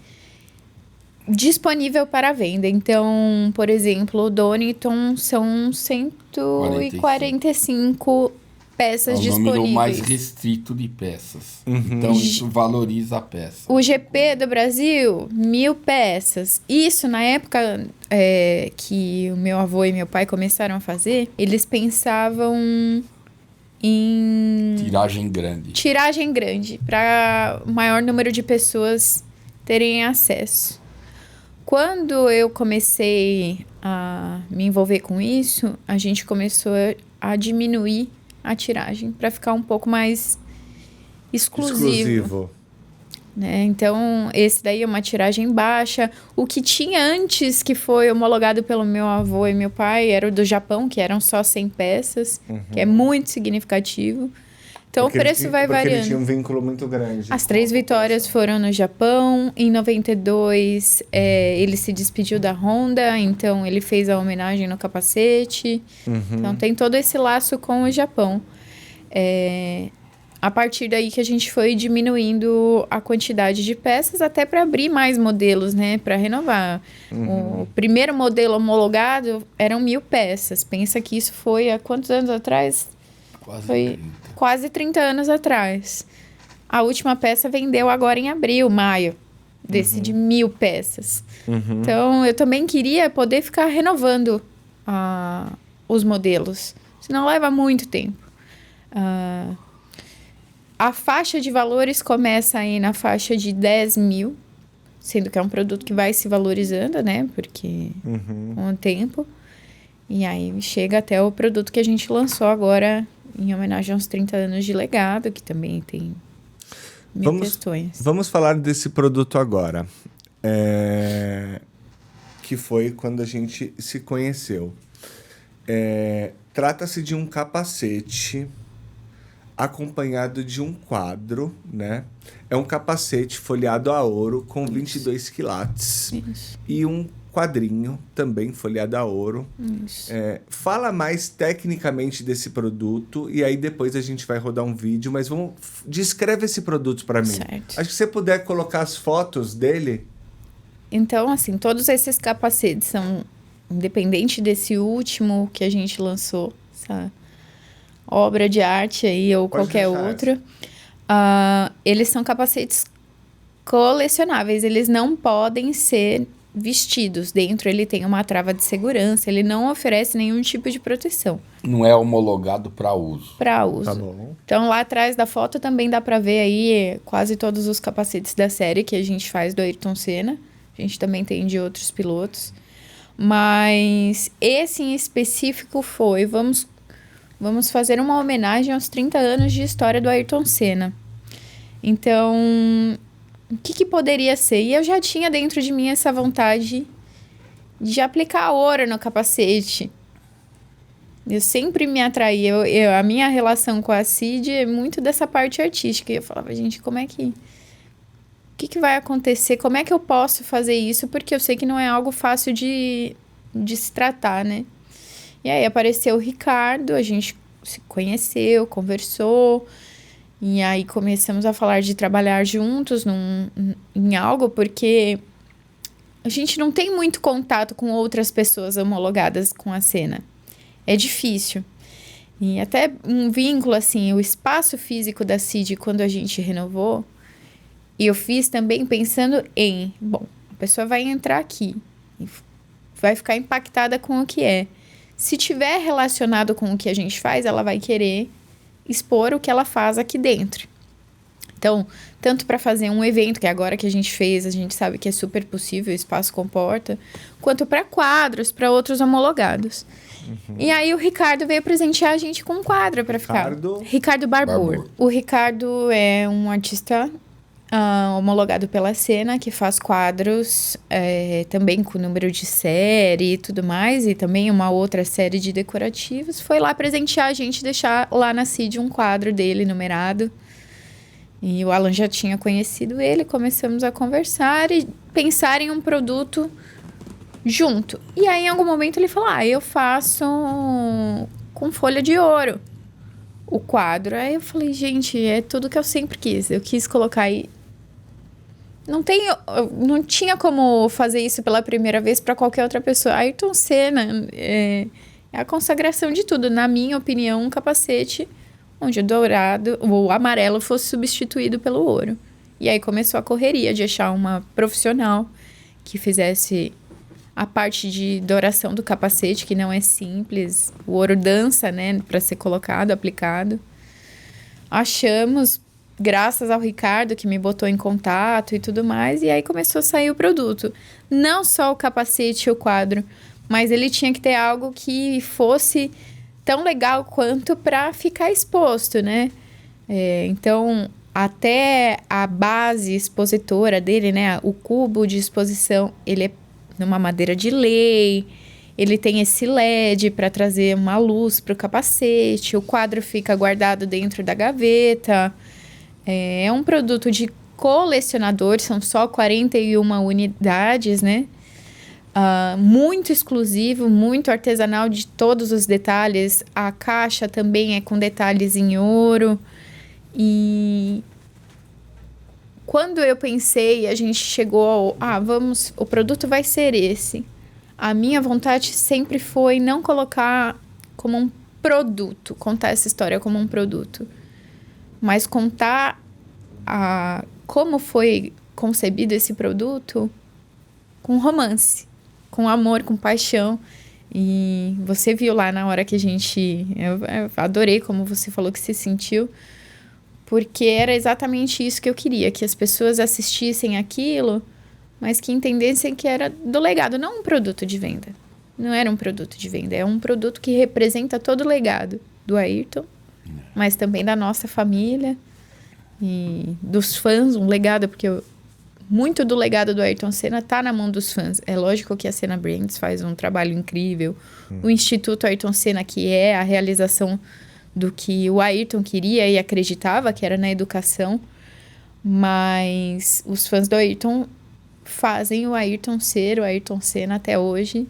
disponível para venda. Então, por exemplo, o Doniton são 145 peças É o número mais disponíveis. restrito de peças. Então, isso valoriza a peça. O GP do Brasil, 1.000 peças. Isso, na época que o meu avô e meu pai começaram a fazer, eles pensavam em Tiragem grande. para o maior número de pessoas terem acesso. Quando eu comecei a me envolver com isso, a gente começou a diminuir a tiragem para ficar um pouco mais exclusivo. Né? Então, esse daí é uma tiragem baixa. O que tinha antes, que foi homologado pelo meu avô e meu pai, era o do Japão, que eram só 100 peças, que é muito significativo. Então, Porque o preço vai porque variando. ele tinha um vínculo muito grande. As 3 vitórias foram no Japão. Em 92, ele se despediu da Honda, então ele fez a homenagem no capacete. Então, tem todo esse laço com o Japão. A partir daí que a gente foi diminuindo a quantidade de peças, até para abrir mais modelos, né? Para renovar. O primeiro modelo homologado eram 1.000 peças. Pensa que isso foi há quantos anos atrás? Foi quase 30 anos atrás. A última peça vendeu agora em abril, maio, desse de 1.000 peças. Então, eu também queria poder ficar renovando os modelos. Senão leva muito tempo. A faixa de valores começa aí na faixa de 10.000, sendo que é um produto que vai se valorizando, né? Porque com o tempo. E aí chega até o produto que a gente lançou agora em homenagem aos 30 anos de legado, que também tem mil questões. Vamos falar desse produto agora. Que foi quando a gente se conheceu. Trata-se de um capacete acompanhado de um quadro, né? É um capacete folheado a ouro com 22 quilates. Isso. E um quadrinho também folheado a ouro. Isso. Fala mais tecnicamente desse produto e aí depois a gente vai rodar um vídeo, mas descreve esse produto para mim. Certo. Acho que você puder colocar as fotos dele. Então, assim, todos esses capacetes são, independente desse último que a gente lançou, essa obra de arte aí ou Pode qualquer deixar outro, eles são capacetes colecionáveis, eles não podem ser vestidos. Dentro ele tem uma trava de segurança, ele não oferece nenhum tipo de proteção. Não é homologado para uso. Para uso. Tá bom. Então, lá atrás da foto também dá para ver aí quase todos os capacetes da série que a gente faz do Ayrton Senna. A gente também tem de outros pilotos. Mas esse em específico foi... Vamos fazer uma homenagem aos 30 anos de história do Ayrton Senna. Então, o que poderia ser? E eu já tinha dentro de mim essa vontade de aplicar ouro no capacete. Eu sempre me atraí. A minha relação com a CID é muito dessa parte artística. E eu falava, gente, como é que... O que vai acontecer? Como é que eu posso fazer isso? Porque eu sei que não é algo fácil de se tratar, né? E aí apareceu o Ricardo, a gente se conheceu, conversou. E aí começamos a falar de trabalhar juntos em algo, porque a gente não tem muito contato com outras pessoas homologadas com a Senna. É difícil. E até um vínculo, assim, o espaço físico da CID, quando a gente renovou, e eu fiz também pensando em, bom, a pessoa vai entrar aqui, e vai ficar impactada com o que é. Se tiver relacionado com o que a gente faz, ela vai querer expor o que ela faz aqui dentro. Então, tanto para fazer um evento, que agora que a gente fez, a gente sabe que é super possível, o espaço comporta, quanto para quadros, para outros homologados. E aí o Ricardo veio presentear a gente com um quadro para ficar. Ricardo Barbour. O Ricardo é um artista homologado pela Sena, que faz quadros também com número de série e tudo mais, e também uma outra série de decorativos. Foi lá presentear a gente, deixar lá na CID um quadro dele numerado. E o Alan já tinha conhecido ele, começamos a conversar e pensar em um produto junto. E aí, em algum momento, ele falou, eu faço com folha de ouro o quadro. Aí eu falei, gente, é tudo que eu sempre quis. Eu quis colocar aí... Não tinha como fazer isso pela primeira vez para qualquer outra pessoa. Ayrton Senna é a consagração de tudo. Na minha opinião, um capacete onde o amarelo fosse substituído pelo ouro. E aí começou a correria de achar uma profissional que fizesse a parte de douração do capacete, que não é simples. O ouro dança, né, para ser colocado, aplicado. Achamos, graças ao Ricardo, que me botou em contato e tudo mais, e aí começou a sair o produto. Não só o capacete e o quadro, mas ele tinha que ter algo que fosse tão legal quanto para ficar exposto, né? Então, até a base expositora dele, né? O cubo de exposição, ele é numa madeira de lei, ele tem esse LED para trazer uma luz para o capacete, o quadro fica guardado dentro da gaveta. É um produto de colecionador, são só 41 unidades, né? Muito exclusivo, muito artesanal de todos os detalhes. A caixa também é com detalhes em ouro. E quando eu pensei, a gente chegou ao... o produto vai ser esse. A minha vontade sempre foi não colocar como um produto, contar essa história como um produto, mas contar como foi concebido esse produto com romance, com amor, com paixão. E você viu lá na hora que a gente... Eu adorei como você falou que se sentiu, porque era exatamente isso que eu queria, que as pessoas assistissem aquilo, mas que entendessem que era do legado, não um produto de venda. Não era um produto de venda, é um produto que representa todo o legado do Ayrton, mas também da nossa família e dos fãs, um legado, porque muito do legado do Ayrton Senna está na mão dos fãs. É lógico que a Senna Brands faz um trabalho incrível. O Instituto Ayrton Senna, que é a realização do que o Ayrton queria e acreditava, que era na educação. Mas os fãs do Ayrton fazem o Ayrton ser o Ayrton Senna até hoje.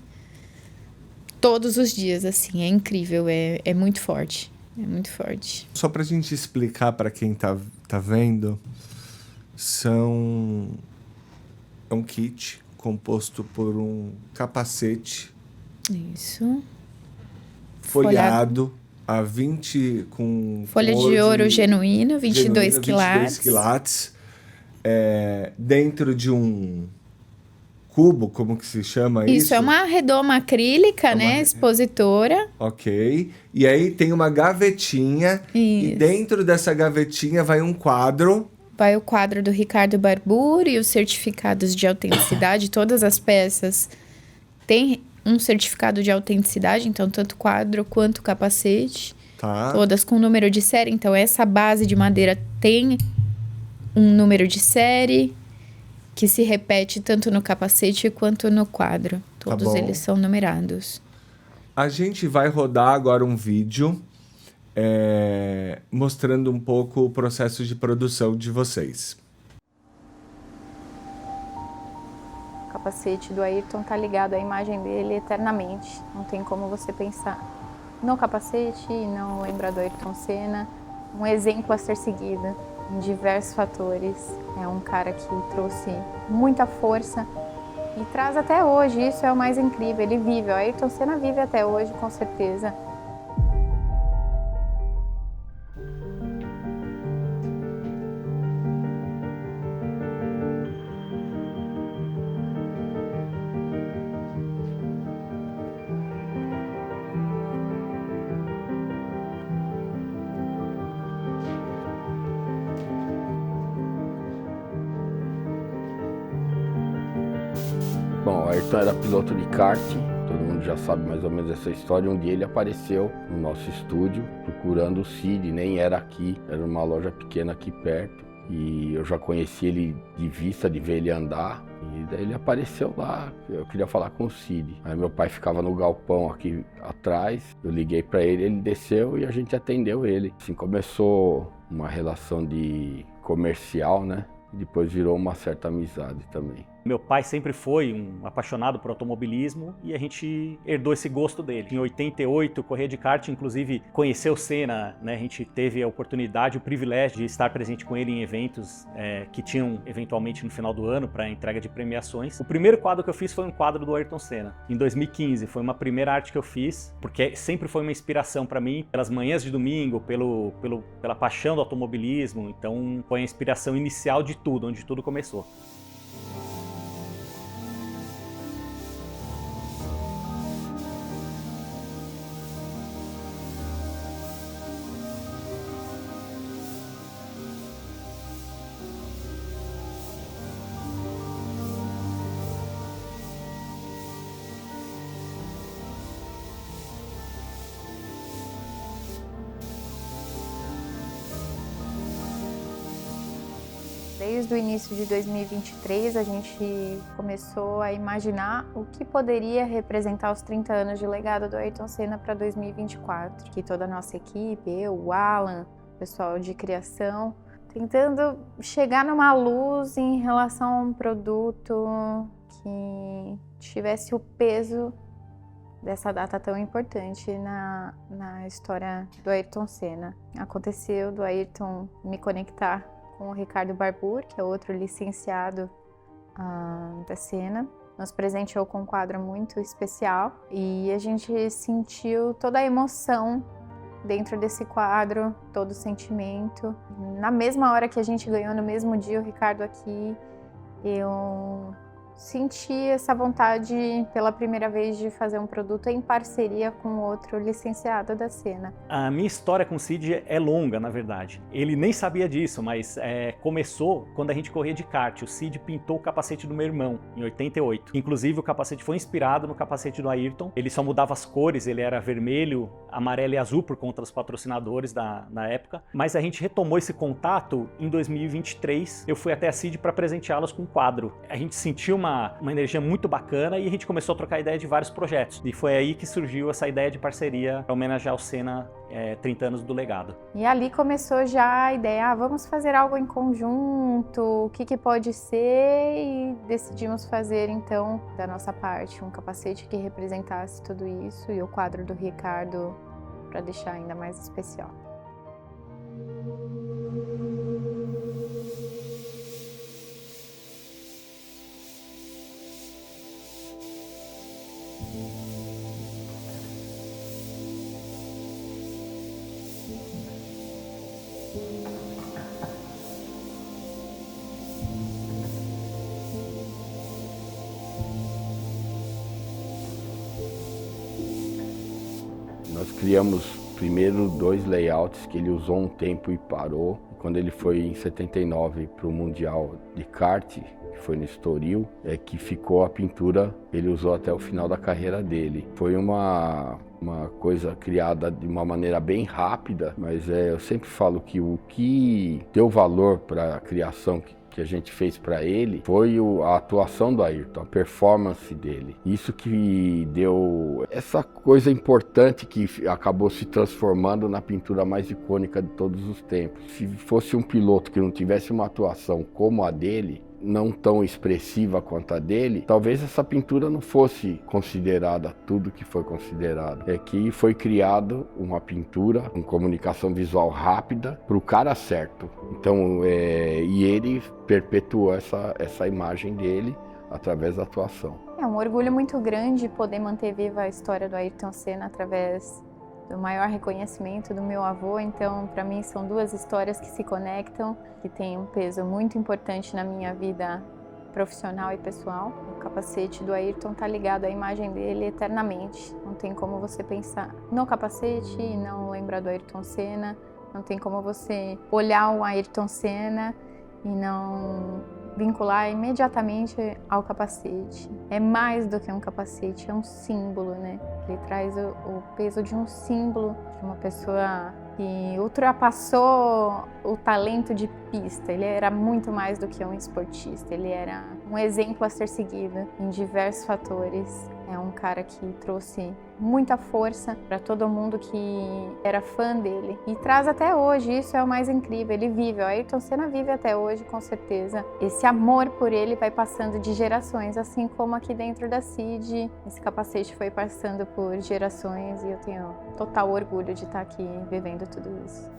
Todos os dias, assim. É incrível, é muito forte. É muito forte. Só pra gente explicar para quem tá vendo, é um kit composto por um capacete. Isso. Folhado a 20 com folha de ouro genuína, 22 quilates. Dentro de um cubo, como que se chama isso? Isso, é uma redoma acrílica, né? Expositora. Ok. E aí tem uma gavetinha. Isso. E dentro dessa gavetinha vai um quadro. Vai o quadro do Ricardo Barbour e os certificados de autenticidade. Todas as peças têm um certificado de autenticidade, então tanto quadro quanto capacete. Tá. Todas com número de série. Então essa base de madeira tem um número de série que se repete tanto no capacete quanto no quadro. Todos eles são numerados. A gente vai rodar agora um vídeo mostrando um pouco o processo de produção de vocês. O capacete do Ayrton tá ligado à imagem dele eternamente. Não tem como você pensar no capacete e não lembrar do Ayrton Senna. Um exemplo a ser seguido em diversos fatores. É um cara que trouxe muita força e traz até hoje. Isso é o mais incrível. Ele vive. O Ayrton Senna vive até hoje, com certeza. Bom, o Ayrton era piloto de kart, todo mundo já sabe mais ou menos essa história. Um dia ele apareceu no nosso estúdio procurando o Cid, nem era aqui, era uma loja pequena aqui perto. E eu já conheci ele de vista, de ver ele andar. E daí ele apareceu lá, eu queria falar com o Cid. Aí meu pai ficava no galpão aqui atrás, eu liguei para ele, ele desceu e a gente atendeu ele. Assim começou uma relação de comercial, né? E depois virou uma certa amizade também. Meu pai sempre foi um apaixonado por automobilismo e a gente herdou esse gosto dele. Em 88, corria de kart, inclusive conheceu o Senna, né? A gente teve a oportunidade, o privilégio de estar presente com ele em eventos que tinham eventualmente no final do ano para entrega de premiações. O primeiro quadro que eu fiz foi um quadro do Ayrton Senna, em 2015. Foi uma primeira arte que eu fiz, porque sempre foi uma inspiração para mim, pelas manhãs de domingo, pela paixão do automobilismo. Então foi a inspiração inicial de tudo, onde tudo começou. Desde o início de 2023, a gente começou a imaginar o que poderia representar os 30 anos de legado do Ayrton Senna para 2024. Que toda a nossa equipe, eu, o Alan, o pessoal de criação, tentando chegar numa luz em relação a um produto que tivesse o peso dessa data tão importante na história do Ayrton Senna. Aconteceu do Ayrton me conectar com o Ricardo Barbour, que é outro licenciado da Senna. Nos presenteou com um quadro muito especial e a gente sentiu toda a emoção dentro desse quadro, todo o sentimento. Na mesma hora que a gente ganhou, no mesmo dia, o Ricardo aqui, eu senti essa vontade pela primeira vez de fazer um produto em parceria com outro licenciado da Senna. A minha história com o Cid é longa, na verdade. Ele nem sabia disso, mas começou quando a gente corria de kart. O Cid pintou o capacete do meu irmão, em 88. Inclusive, o capacete foi inspirado no capacete do Ayrton. Ele só mudava as cores, ele era vermelho, amarelo e azul por conta dos patrocinadores na época. Mas a gente retomou esse contato em 2023. Eu fui até a Cid para presenteá-los com um quadro. A gente sentiu uma energia muito bacana e a gente começou a trocar ideia de vários projetos. E foi aí que surgiu essa ideia de parceria para homenagear o Senna 30 anos do legado. E ali começou já a ideia, vamos fazer algo em conjunto, o que pode ser? E decidimos fazer então, da nossa parte, um capacete que representasse tudo isso e o quadro do Ricardo para deixar ainda mais especial. Nós criamos primeiro 2 layouts que ele usou um tempo e parou. Quando ele foi em 79 para o Mundial de Kart, que foi no Estoril, que ficou a pintura, ele usou até o final da carreira dele. Foi uma coisa criada de uma maneira bem rápida, mas eu sempre falo que o que deu valor para a criação que a gente fez para ele foi a atuação do Ayrton, a performance dele. Isso que deu essa coisa importante que acabou se transformando na pintura mais icônica de todos os tempos. Se fosse um piloto que não tivesse uma atuação como a dele, não tão expressiva quanto a dele, talvez essa pintura não fosse considerada tudo que foi considerado. É que foi criado uma pintura com comunicação visual rápida para o cara certo. Então, e ele perpetuou essa imagem dele através da atuação. É um orgulho muito grande poder manter viva a história do Ayrton Senna através do maior reconhecimento do meu avô. Então, para mim, são 2 histórias que se conectam, que têm um peso muito importante na minha vida profissional e pessoal. O capacete do Ayrton está ligado à imagem dele eternamente. Não tem como você pensar no capacete e não lembrar do Ayrton Senna. Não tem como você olhar o Ayrton Senna e não vincular imediatamente ao capacete. É mais do que um capacete, é um símbolo, né? Ele traz o peso de um símbolo de uma pessoa que ultrapassou o talento de pista. Ele era muito mais do que um esportista, ele era um exemplo a ser seguido em diversos fatores. É um cara que trouxe muita força para todo mundo que era fã dele. E traz até hoje, isso é o mais incrível, ele vive, o Ayrton Senna vive até hoje, com certeza. Esse amor por ele vai passando de gerações, assim como aqui dentro da CID, esse capacete foi passando por gerações e eu tenho total orgulho de estar aqui vivendo tudo isso.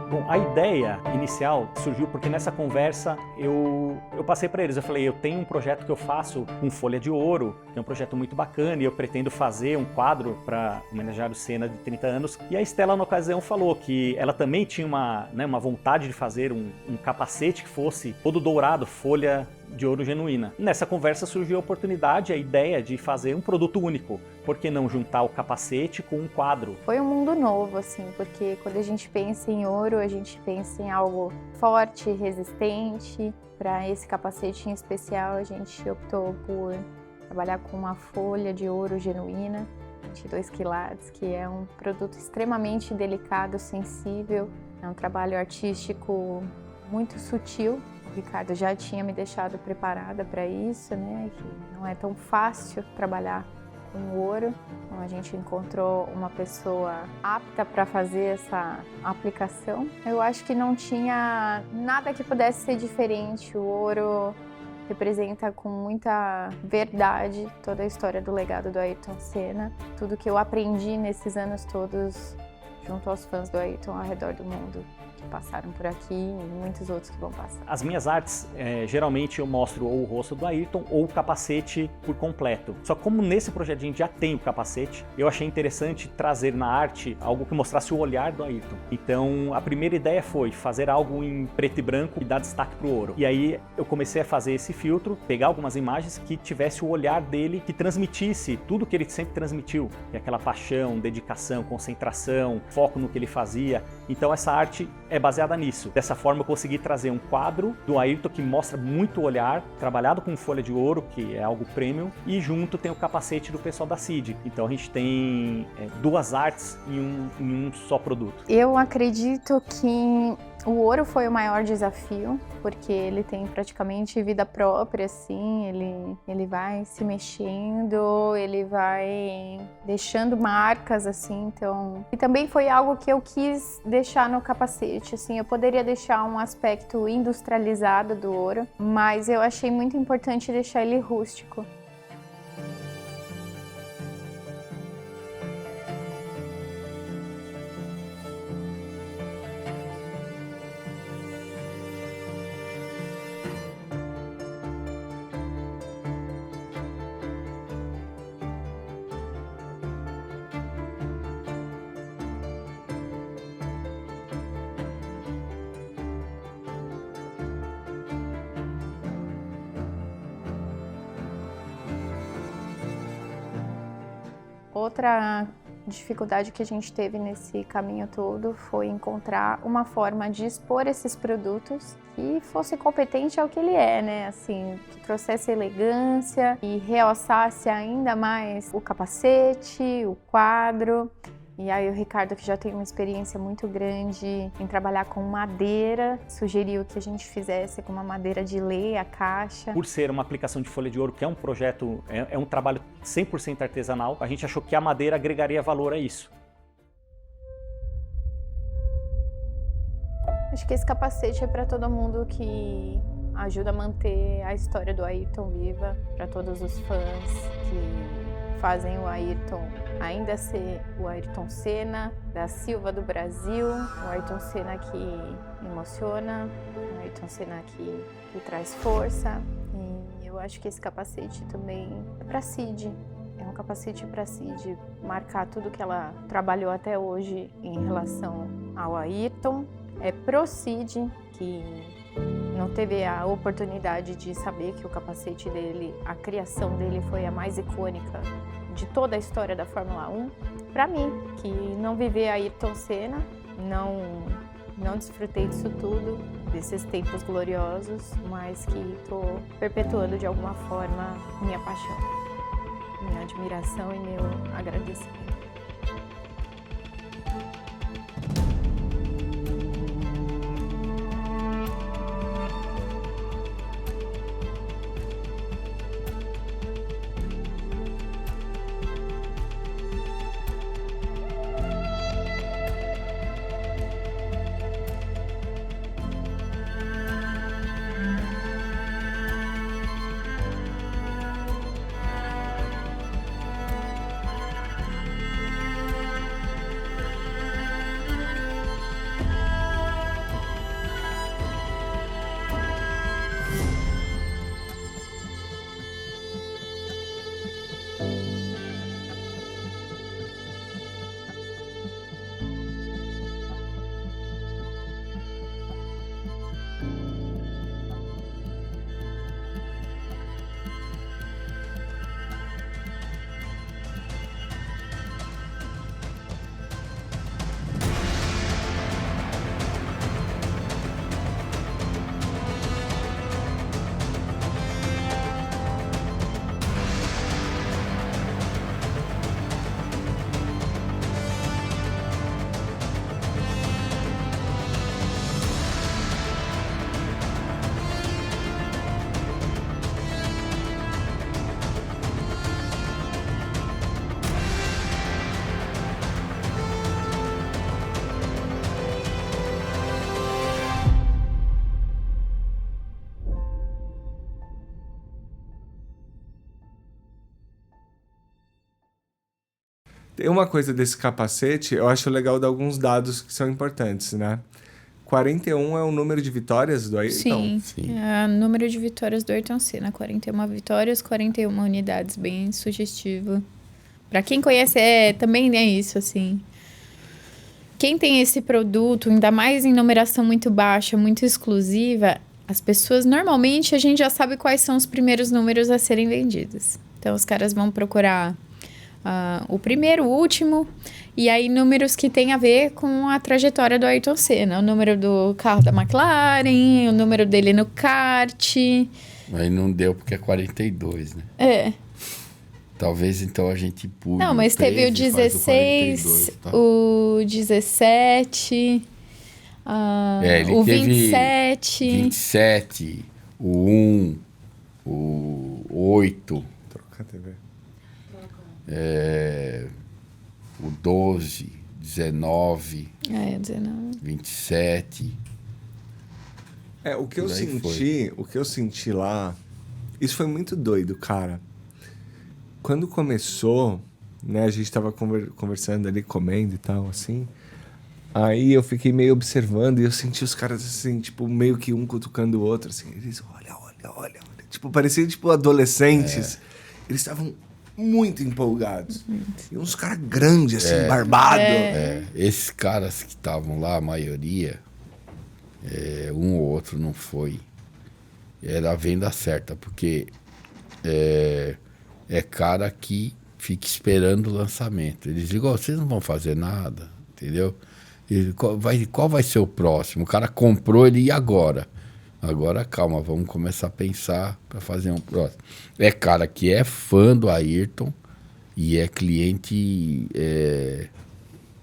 Bom, a ideia inicial surgiu porque nessa conversa eu passei para eles, eu falei, eu tenho um projeto que eu faço com folha de ouro, que é um projeto muito bacana e eu pretendo fazer um quadro para homenagear o Senna de 30 anos. E a Estela, na ocasião, falou que ela também tinha uma vontade de fazer um capacete que fosse todo dourado, folha de ouro genuína. Nessa conversa surgiu a oportunidade, a ideia de fazer um produto único. Por que não juntar o capacete com um quadro? Foi um mundo novo, assim, porque quando a gente pensa em ouro, a gente pensa em algo forte, resistente. Para esse capacete em especial, a gente optou por trabalhar com uma folha de ouro genuína, 22 quilates, que é um produto extremamente delicado, sensível. É um trabalho artístico muito sutil. O Ricardo já tinha me deixado preparada para isso, né? Que não é tão fácil trabalhar com ouro. Então a gente encontrou uma pessoa apta para fazer essa aplicação. Eu acho que não tinha nada que pudesse ser diferente. O ouro representa com muita verdade toda a história do legado do Ayrton Senna. Tudo que eu aprendi nesses anos todos junto aos fãs do Ayrton ao redor do mundo, que passaram por aqui e muitos outros que vão passar. As minhas artes, geralmente eu mostro ou o rosto do Ayrton ou o capacete por completo. Só que como nesse projeto a gente já tem o capacete, eu achei interessante trazer na arte algo que mostrasse o olhar do Ayrton. Então a primeira ideia foi fazer algo em preto e branco e dar destaque pro ouro. E aí eu comecei a fazer esse filtro, pegar algumas imagens que tivesse o olhar dele, que transmitisse tudo que ele sempre transmitiu, que é aquela paixão, dedicação, concentração, foco no que ele fazia. Então essa arte é baseada nisso. Dessa forma eu consegui trazer um quadro do Ayrton que mostra muito o olhar, trabalhado com folha de ouro, que é algo premium, e junto tem o capacete do pessoal da CID. Então a gente tem duas artes em um só produto. Eu acredito que o ouro foi o maior desafio, porque ele tem praticamente vida própria, assim, ele vai se mexendo, ele vai deixando marcas, assim, então... E também foi algo que eu quis deixar no capacete, assim, eu poderia deixar um aspecto industrializado do ouro, mas eu achei muito importante deixar ele rústico. Outra dificuldade que a gente teve nesse caminho todo foi encontrar uma forma de expor esses produtos que fosse competente ao que ele é, né? Assim, que trouxesse elegância e realçasse ainda mais o capacete, o quadro. E aí o Ricardo, que já tem uma experiência muito grande em trabalhar com madeira, sugeriu que a gente fizesse com uma madeira de lei, a caixa. Por ser uma aplicação de folha de ouro, que é um projeto, é um trabalho 100% artesanal, a gente achou que a madeira agregaria valor a isso. Acho que esse capacete é para todo mundo que ajuda a manter a história do Ayrton viva, para todos os fãs que fazem o Ayrton ainda ser o Ayrton Senna da Silva do Brasil, o Ayrton Senna que emociona, o Ayrton Senna que traz força. E eu Eu acho que esse capacete também é pra Cid. É um capacete pra Cid marcar tudo que ela trabalhou até hoje em relação ao Ayrton. É pro Cid, que não teve a oportunidade de saber que o capacete dele, a criação dele foi a mais icônica de toda a história da Fórmula 1. Pra mim, que não vivi Ayrton Senna, não desfrutei disso tudo, desses tempos gloriosos, mas que estou perpetuando de alguma forma minha paixão, minha admiração e meu agradecimento. Tem uma coisa desse capacete, eu acho legal dar alguns dados que são importantes, né? 41 é o número de vitórias do Ayrton? Sim. É o número de vitórias do Ayrton Senna. 41 vitórias, 41 unidades, bem sugestivo. Pra quem conhece, também é isso, assim. Quem tem esse produto, ainda mais em numeração muito baixa, muito exclusiva, as pessoas, normalmente, a gente já sabe quais são os primeiros números a serem vendidos. Então, os caras vão procurar o primeiro, o último, e aí números que tem a ver com a trajetória do Ayrton Senna. O número do carro da McLaren, o número dele no kart. Aí não deu porque é 42, né? É. Talvez então a gente pule. Não, mas teve o 16, 42, tá? O 17, ele o teve 27. 27, o 1, o 8. Troca a TV. O 12, 19. 19. 27. O que eu senti lá, isso foi muito doido, cara. Quando começou, né, a gente tava conversando ali, comendo e tal, assim. Aí eu fiquei meio observando e eu senti os caras assim, tipo, meio que um cutucando o outro, assim. Eles, olha. Tipo, parecia, tipo, adolescentes. Eles estavam muito empolgados. E uns caras grandes, assim, barbados. Esses caras que estavam lá, a maioria, um ou outro não foi. Era a venda certa, porque cara que fica esperando o lançamento. Eles digam, vocês não vão fazer nada, entendeu? E qual vai ser o próximo? O cara comprou, ele ia agora. Agora, calma, vamos começar a pensar para fazer um próximo. É cara que é fã do Ayrton e é cliente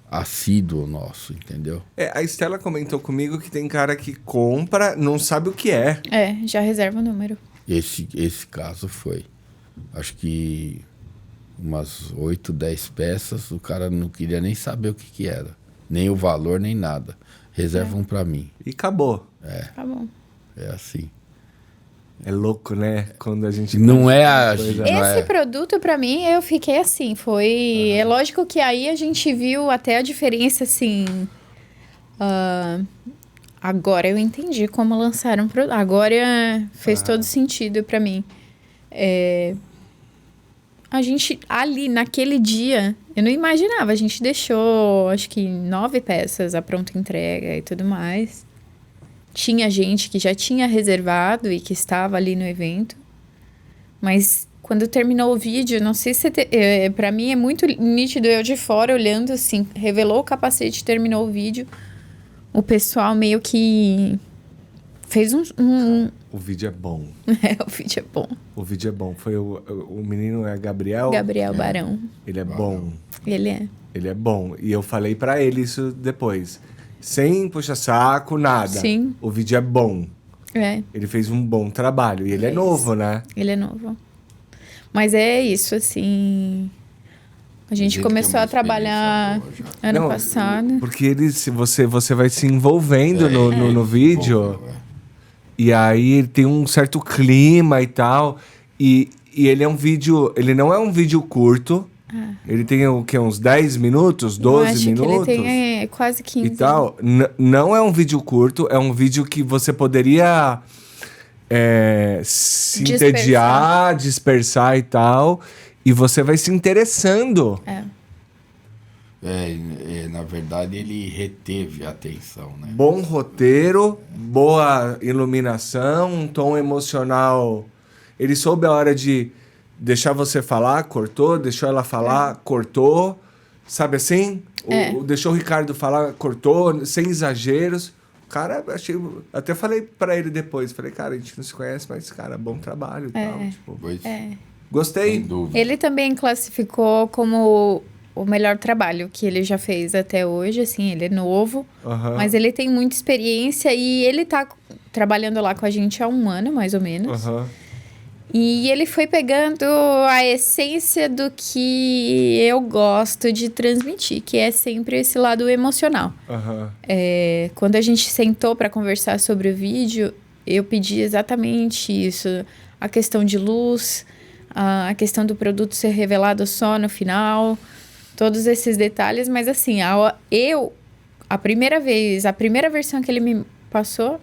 assíduo nosso, entendeu? A Estela comentou comigo que tem cara que compra, não sabe o que é. Já reserva o número. Esse caso foi. Acho que umas 8, 10 peças, o cara não queria nem saber o que era. Nem o valor, nem nada. Reservam para mim. E acabou. Tá bom. É assim. É louco, né? Quando a gente... Não é Esse produto, pra mim, eu fiquei assim, foi... É lógico que aí a gente viu até a diferença, assim... Agora eu entendi como lançaram um produto. Agora fez todo sentido pra mim. A gente, ali, naquele dia, eu não imaginava. A gente deixou, acho que 9 peças à pronta entrega e tudo mais. Tinha gente que já tinha reservado e que estava ali no evento. Mas quando terminou o vídeo, não sei se... pra mim é muito nítido, eu de fora olhando assim, revelou o capacete, terminou o vídeo. O pessoal meio que fez O vídeo é bom. O vídeo é bom. O vídeo é bom. Foi o menino é Gabriel? Gabriel Barão. Ele é bom. Ele é. Ele é bom. E eu falei pra ele isso depois. Sem puxa-saco, nada. Sim. O vídeo é bom. É. Ele fez um bom trabalho. E ele é novo, né? Ele é novo. Mas é isso, assim... A gente começou a trabalhar ano passado. Porque ele, se você vai se envolvendo no vídeo. E aí ele tem um certo clima e tal. E ele é um vídeo... Ele não é um vídeo curto. Ele tem o quê? Uns 10 minutos? 12 minutos? Eu acho que ele tem quase 15. E tal. Não é um vídeo curto. É um vídeo que você poderia... se entediar, dispersar e tal. E você vai se interessando. Na verdade, ele reteve a atenção, né? Bom roteiro, boa iluminação, um tom emocional. Ele soube a hora de deixar você falar, cortou. Deixou ela falar, cortou. Sabe assim? Deixou o Ricardo falar, cortou, sem exageros. Cara, até falei pra ele depois. Falei, cara, a gente não se conhece, mas, cara, bom trabalho e tal. Tipo, gostei. Ele também classificou como o melhor trabalho que ele já fez até hoje, assim, ele é novo, mas ele tem muita experiência e ele tá trabalhando lá com a gente há 1 ano, mais ou menos. E ele foi pegando a essência do que eu gosto de transmitir, que é sempre esse lado emocional. Quando a gente sentou para conversar sobre o vídeo, eu pedi exatamente isso. A questão de luz, a questão do produto ser revelado só no final, todos esses detalhes. Mas assim, a primeira versão que ele me passou,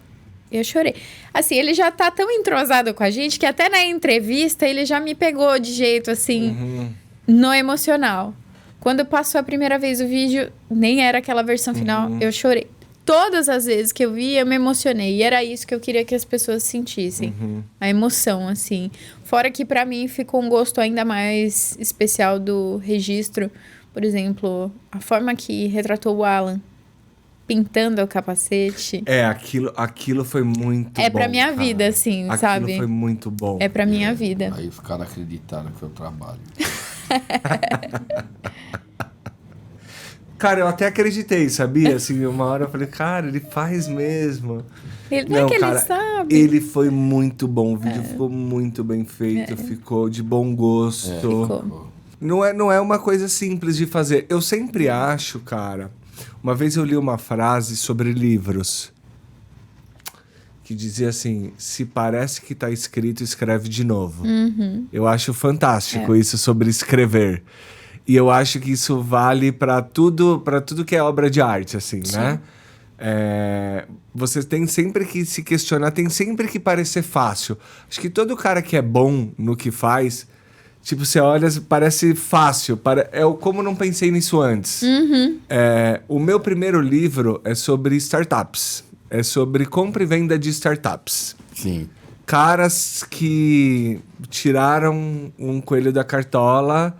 eu chorei. Assim, ele já tá tão entrosado com a gente que até na entrevista ele já me pegou de jeito, assim, no emocional. Quando passou a primeira vez o vídeo, nem era aquela versão final, eu chorei. Todas as vezes que eu vi, eu me emocionei. E era isso que eu queria que as pessoas sentissem. A emoção, assim. Fora que pra mim ficou um gosto ainda mais especial do registro. Por exemplo, a forma que retratou o Alan. Pintando o capacete. Aquilo foi muito bom. É pra minha vida, assim, sabe? Aquilo foi muito bom. É pra minha vida. Aí os caras acreditaram que eu trabalho. Cara, eu até acreditei, sabia? Assim, uma hora eu falei, cara, ele faz mesmo. Não é que ele sabe. Ele foi muito bom. O vídeo ficou muito bem feito. Ficou de bom gosto. Ficou. Não é uma coisa simples de fazer. Eu sempre acho, cara... Uma vez eu li uma frase sobre livros que dizia assim, se parece que tá escrito, escreve de novo. Eu acho fantástico isso sobre escrever. E eu acho que isso vale para tudo que é obra de arte, assim, né? Você tem sempre que se questionar, tem sempre que parecer fácil. Acho que todo cara que é bom no que faz... Tipo, você olha, parece fácil. Como não pensei nisso antes. O meu primeiro livro é sobre startups. É sobre compra e venda de startups. Sim. Caras que tiraram um coelho da cartola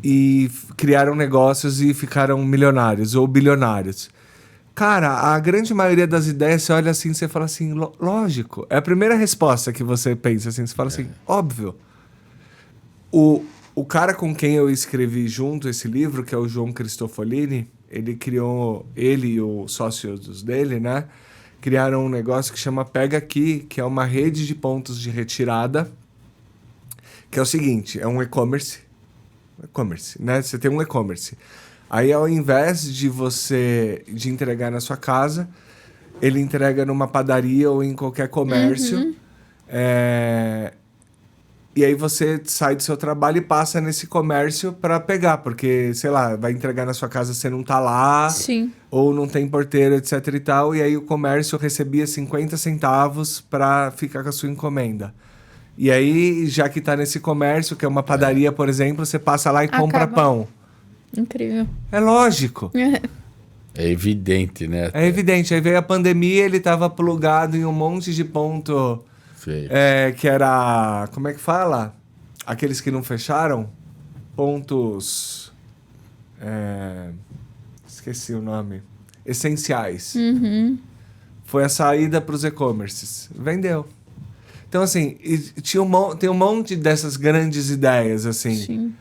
e criaram negócios e ficaram milionários ou bilionários. Cara, a grande maioria das ideias, você olha assim, você fala assim, lógico. É a primeira resposta que você pensa assim, você fala assim, óbvio. O cara com quem eu escrevi junto esse livro, que é o João Cristofolini, ele e os sócios dele, né? Criaram um negócio que chama Pega Aqui, que é uma rede de pontos de retirada, que é o seguinte, é um e-commerce, né? Você tem um e-commerce. Aí, ao invés de entregar na sua casa, ele entrega numa padaria ou em qualquer comércio. E aí você sai do seu trabalho e passa nesse comércio para pegar, porque, sei lá, vai entregar na sua casa, você não tá lá. Sim. Ou não tem porteiro, etc e tal. E aí o comércio recebia 50 centavos para ficar com a sua encomenda. E aí, já que tá nesse comércio, que é uma padaria, por exemplo, você passa lá e compra Acaba. pão. Incrível. É lógico. É evidente, né? É evidente. Aí veio a pandemia, ele tava plugado em um monte de ponto Sei. que era... Como é que fala? Aqueles que não fecharam? Pontos... esqueci o nome. Essenciais. Foi a saída para os e-commerces. Vendeu. Então, assim, tem um monte dessas grandes ideias, assim. Sim.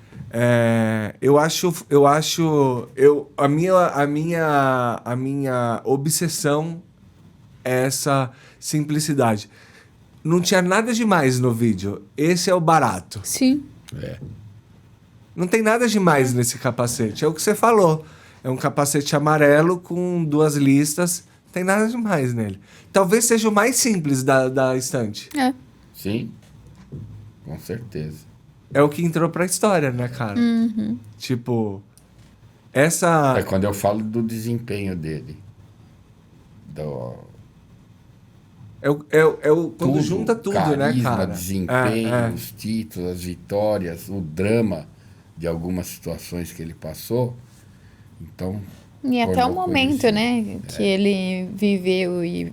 A minha obsessão é essa simplicidade. Não tinha nada demais no vídeo. Esse é o barato. Sim. É. Não tem nada demais nesse capacete. É o que você falou. É um capacete amarelo com 2 listas. Não tem nada demais nele. Talvez seja o mais simples da estante. É. Sim, com certeza. É o que entrou pra história, né, cara? Tipo, essa... É quando eu falo do desempenho dele. Quando junta tudo, carisma, né, cara? desempenho, os títulos, as vitórias, o drama de algumas situações que ele passou. Então, E até o tornou momento, conhecido. né, que ele viveu e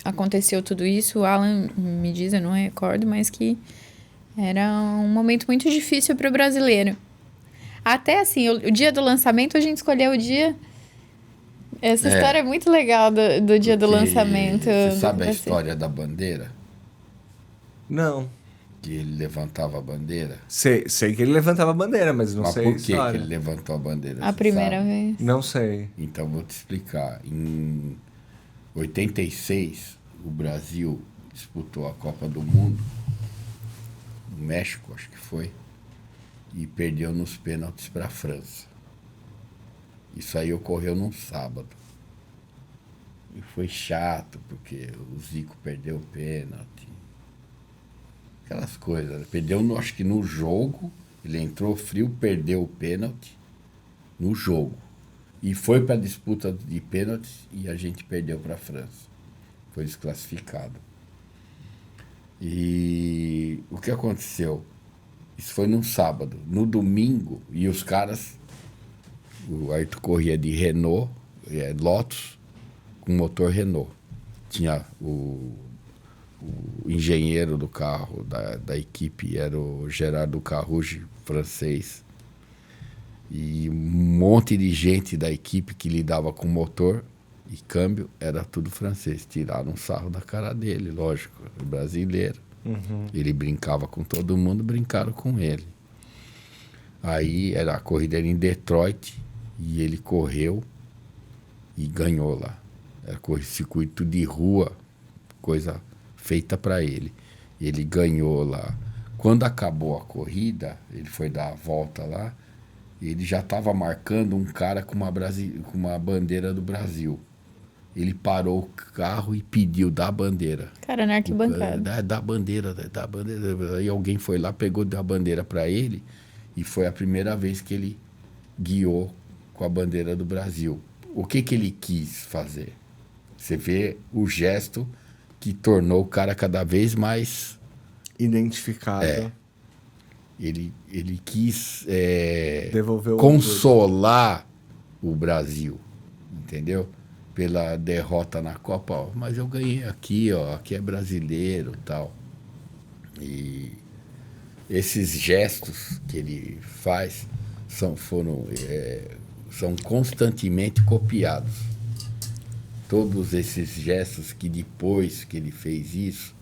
aconteceu tudo isso, o Alan me diz, eu não recordo, mas que era um momento muito difícil para o brasileiro. Até assim, o dia do lançamento, a gente escolheu o dia. Essa história é muito legal do dia do Porque lançamento. Você do sabe a capacete. história da bandeira? Não. Que ele levantava a bandeira? Sei que ele levantava a bandeira, mas não Mas sei por a que que história. ele levantou a bandeira? A você primeira sabe? vez. Não sei. Então, vou te explicar. Em 86, o Brasil disputou a Copa do Mundo, no México, acho que foi, e perdeu nos pênaltis para a França. Isso aí ocorreu num sábado. E foi chato, porque o Zico perdeu o pênalti. Aquelas coisas. Perdeu, acho que no jogo, ele entrou frio, perdeu o pênalti no jogo. E foi para a disputa de pênaltis e a gente perdeu para a França. Foi desclassificado. E o que aconteceu? Isso foi num sábado. No domingo, e os caras, o Arthur corria de Renault, Lotus, com motor Renault. Tinha o engenheiro do carro, da equipe, era o Gerardo Carruge, francês. E um monte de gente da equipe que lidava com motor e câmbio, era tudo francês. Tiraram um sarro da cara dele, lógico, brasileiro. Ele brincava com todo mundo, brincaram com ele. Aí a corrida era em Detroit e ele correu e ganhou lá. Era circuito de rua, coisa feita para ele. Ele ganhou lá. Quando acabou a corrida, ele foi dar a volta lá, ele já estava marcando um cara com uma bandeira do Brasil. Ele parou o carro e pediu, dá a bandeira. Cara, na arquibancada. Dá a bandeira. Aí alguém foi lá, pegou a bandeira para ele e foi a primeira vez que ele guiou com a bandeira do Brasil. O que ele quis fazer? Você vê o gesto que tornou o cara cada vez mais... Identificado. Ele quis Devolver o consolar o Brasil, entendeu? Pela derrota na Copa, ó, mas eu ganhei aqui, ó, aqui é brasileiro, tal. E esses gestos que ele faz são constantemente copiados. Todos esses gestos que depois que ele fez isso,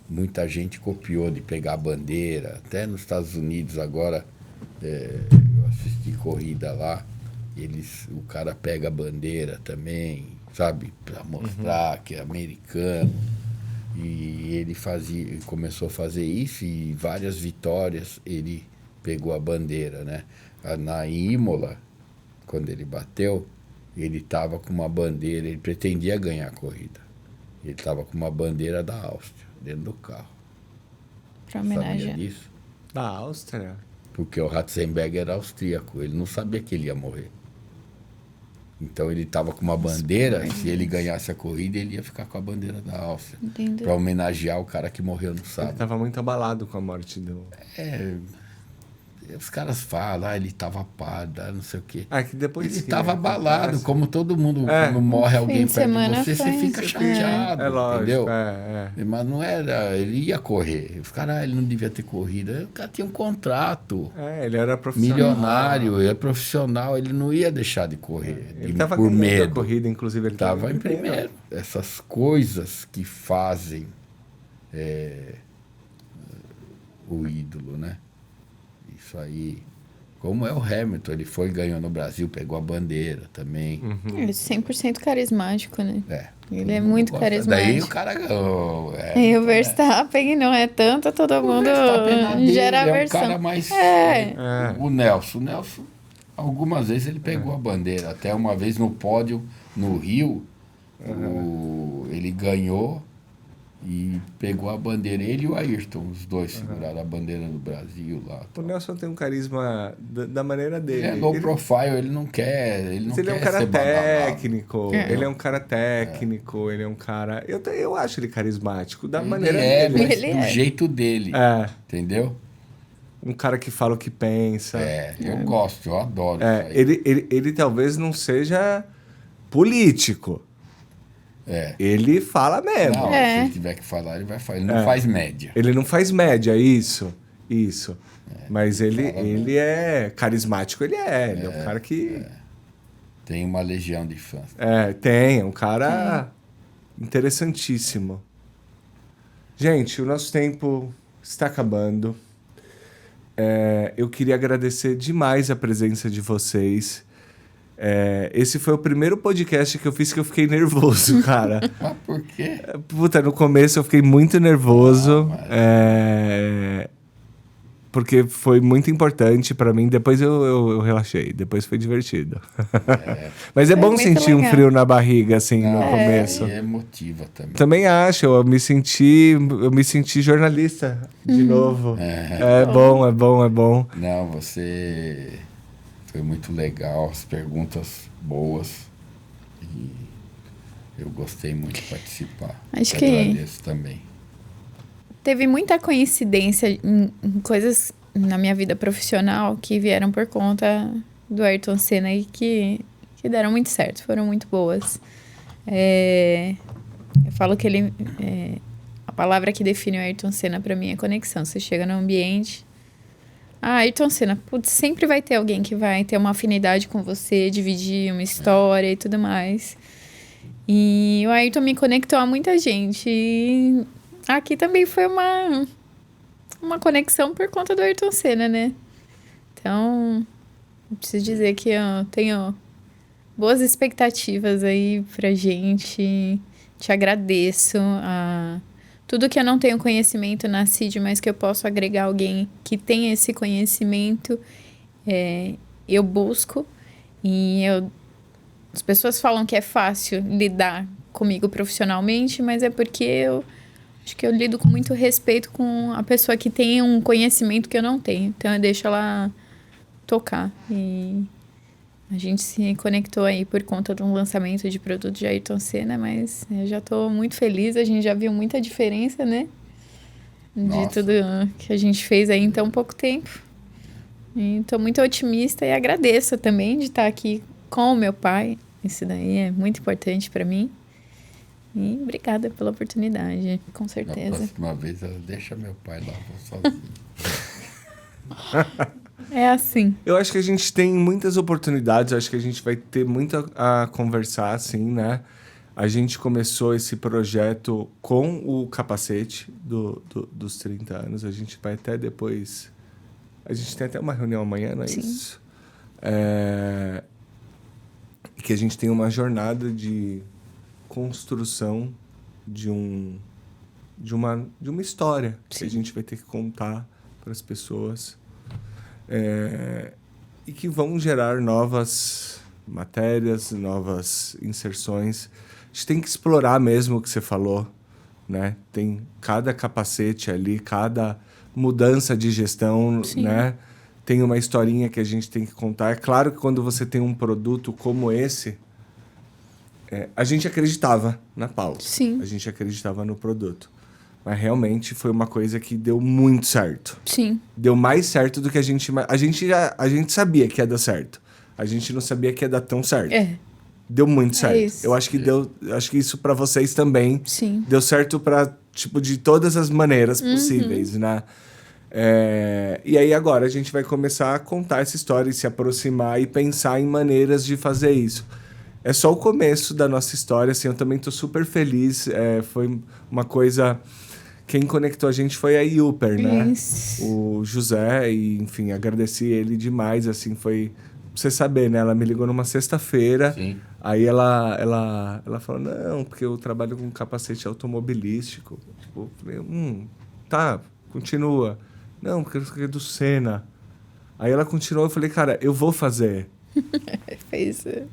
muita gente copiou, de pegar a bandeira. Até nos Estados Unidos agora, eu assisti corrida lá, o cara pega a bandeira também, sabe? Para mostrar que é americano. E ele começou a fazer isso e várias vitórias ele pegou a bandeira, né? Na Imola, quando ele bateu, ele estava com uma bandeira, ele pretendia ganhar a corrida. Ele estava com uma bandeira da Áustria dentro do carro. Pra Sabia homenagear. disso? Da Áustria. Porque o Ratzenberger era austríaco, ele não sabia que ele ia morrer. Então ele estava com uma bandeira, se ele ganhasse a corrida, ele ia ficar com a bandeira da Áustria. Para homenagear o cara que morreu no Ele sábado. estava muito abalado com a morte do... Os caras falam, ele estava pardo, não sei o quê. Que depois Ele sim, estava abalado, acontece. como todo mundo, quando morre alguém de perto de semana você, você faz, fica chateado, É lógico, entendeu? Mas não era, ele ia correr. Os caras, ele não devia ter corrido. O cara tinha um contrato. Ele era profissional. Milionário, ele é profissional, ele não ia deixar de correr. Ele estava por ganhando medo. a corrida, inclusive. Ele Estava em primeiro. Essas coisas que fazem o ídolo, né? Isso aí. Como é o Hamilton, ele foi, ganhou no Brasil, pegou a bandeira também. Ele é 100% carismático, né? Ele é Todo mundo muito gosta. carismático. Daí o cara ganhou. E o Verstappen não é tanto, todo mundo gera aversão. É um cara mais... O Nelson, algumas vezes ele pegou a bandeira. Até uma vez no pódio, no Rio, ele ganhou e pegou a bandeira. Ele e o Ayrton, os dois seguraram a bandeira do Brasil lá. O Nelson tem um carisma da maneira dele. Ele é low profile, ele não quer. Ele é um cara técnico. Ele é um cara técnico, ele é um cara. Eu acho ele carismático, da maneira dele. Mas do jeito dele. Entendeu? Um cara que fala o que pensa. Eu gosto, eu adoro isso aí. Ele talvez não seja político. Ele fala mesmo. Não, se ele tiver que falar, ele vai falar. Ele não faz média. Ele não faz média, isso. Mas ele é carismático, ele é um cara que... Tem uma legião de fãs. É um cara interessantíssimo. Gente, o nosso tempo está acabando. Eu queria agradecer demais a presença de vocês. Esse foi o primeiro podcast que eu fiz que eu fiquei nervoso, cara. Mas por quê? Puta, no começo eu fiquei muito nervoso. Porque foi muito importante pra mim. Depois eu relaxei. Depois foi divertido. Mas é bom sentir um frio na barriga, assim, no começo. É emotiva também. Também acho. Eu me senti jornalista de novo. É bom. Não, você... Foi muito legal, as perguntas boas. E eu gostei muito de participar. Acho que agradeço também. Teve muita coincidência em coisas na minha vida profissional que vieram por conta do Ayrton Senna e que deram muito certo, foram muito boas. Eu falo que ele... a palavra que define o Ayrton Senna pra mim é conexão. Você chega no ambiente... Ayrton Senna, putz, sempre vai ter alguém que vai ter uma afinidade com você, dividir uma história e tudo mais. E o Ayrton me conectou a muita gente. E aqui também foi uma conexão por conta do Ayrton Senna, né? Então, preciso dizer que eu tenho boas expectativas aí pra gente. Te agradeço tudo que eu não tenho conhecimento na CID, mas que eu posso agregar alguém que tenha esse conhecimento, eu busco. E as pessoas falam que é fácil lidar comigo profissionalmente, mas é porque eu acho que eu lido com muito respeito com a pessoa que tem um conhecimento que eu não tenho. Então eu deixo ela tocar. E a gente se conectou aí por conta de um lançamento de produto de Ayrton Senna, mas eu já estou muito feliz, a gente já viu muita diferença, né? De tudo que a gente fez aí em tão pouco tempo. E estou muito otimista e agradeço também de estar aqui com o meu pai. Isso daí é muito importante para mim. E obrigada pela oportunidade, com certeza. Na próxima vez, deixa meu pai lá, vou sozinho. É assim. Eu acho que a gente tem muitas oportunidades, acho que a gente vai ter muito a conversar, assim, né? A gente começou esse projeto com o capacete dos 30 anos. A gente vai até depois... A gente tem até uma reunião amanhã, não é isso? Que a gente tem uma jornada de construção de uma história que a gente vai ter que contar para as pessoas. E que vão gerar novas matérias, novas inserções. A gente tem que explorar mesmo o que você falou, né? Tem cada capacete ali, cada mudança de gestão, né? tem uma historinha que a gente tem que contar. É claro que quando você tem um produto como esse, a gente acreditava na pauta. Sim. A gente acreditava no produto. Mas realmente foi uma coisa que deu muito certo. Sim. Deu mais certo do que a gente... A gente sabia que ia dar certo. A gente não sabia que ia dar tão certo. Deu muito certo. Isso. Eu acho que isso para vocês também. Sim. Deu certo para tipo, de todas as maneiras possíveis, né? E aí agora a gente vai começar a contar essa história e se aproximar e pensar em maneiras de fazer isso. É só o começo da nossa história, assim, eu também tô super feliz. Foi uma coisa... Quem conectou a gente foi a Yuper, né? Isso. O José, e enfim, agradeci ele demais, assim, foi... Pra você saber, né? Ela me ligou numa sexta-feira. Sim. Aí ela falou, não, porque eu trabalho com capacete automobilístico. Tipo, eu falei, tá, continua. Não, porque isso aqui é do Senna. Aí ela continuou, eu falei, cara, eu vou fazer. Fez. Aí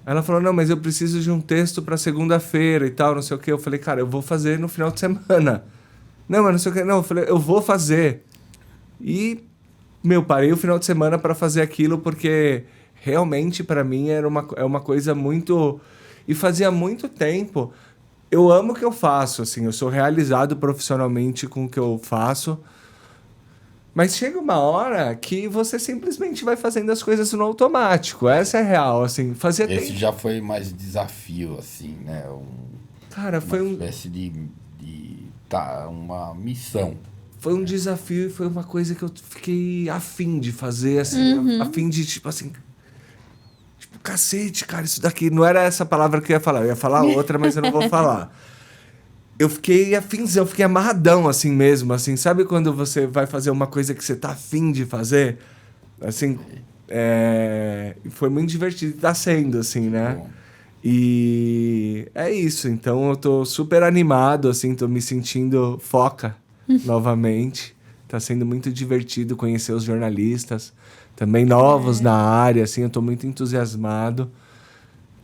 ela falou, não, mas eu preciso de um texto pra segunda-feira e tal, não sei o quê. Eu falei, cara, eu vou fazer no final de semana. Não, mas não sei o quê. Não, eu falei, eu vou fazer. E, parei o final de semana pra fazer aquilo, porque realmente pra mim é uma coisa muito... E fazia muito tempo. Eu amo o que eu faço, assim, eu sou realizado profissionalmente com o que eu faço. Mas chega uma hora que você simplesmente vai fazendo as coisas no automático. Essa é real, assim. Fazia Esse tempo. já foi mais desafio, assim, né? Cara, foi uma espécie de uma missão. Foi um desafio e foi uma coisa que eu fiquei afim de fazer, assim. Afim de, tipo assim... Tipo, cacete, cara, isso daqui... Não era essa palavra que eu ia falar. Eu ia falar outra, mas eu não vou falar. Eu fiquei afinzão, eu fiquei amarradão assim mesmo, assim. Sabe quando você vai fazer uma coisa que você tá afim de fazer? Assim, foi muito divertido, tá sendo, assim, né? Bom. E é isso, então eu tô super animado, assim, tô me sentindo foca novamente. Tá sendo muito divertido conhecer os jornalistas, também novos na área, assim, eu tô muito entusiasmado.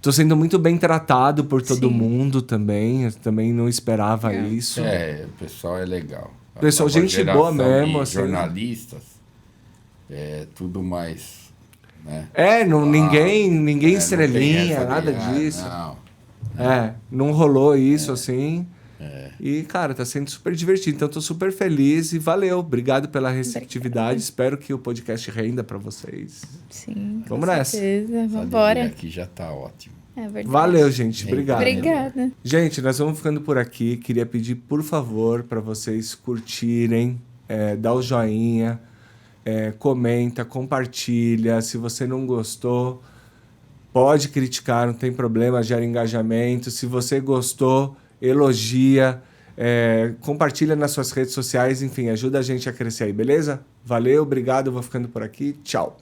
Tô sendo muito bem tratado por todo mundo também. Eu também não esperava isso. O pessoal é legal. A Pessoal, nova gente boa geração mesmo, de assim. jornalistas, tudo mais, né? Ninguém não estrelinha, tem essa de, nada disso. Não. Não rolou isso, assim. E, cara, tá sendo super divertido. Então, tô super feliz e valeu. Obrigado pela receptividade. Espero que o podcast renda pra vocês. Sim, Vamos com nessa. certeza. Só de vir Vambora. aqui já tá ótimo. É verdade. Valeu, gente. Obrigado. Obrigada. Gente, nós vamos ficando por aqui. Queria pedir, por favor, para vocês curtirem, dar o joinha, comenta, compartilha. Se você não gostou, pode criticar, não tem problema, gera engajamento. Se você gostou, elogia, compartilha nas suas redes sociais. Enfim, ajuda a gente a crescer aí, beleza? Valeu, obrigado, eu vou ficando por aqui. Tchau.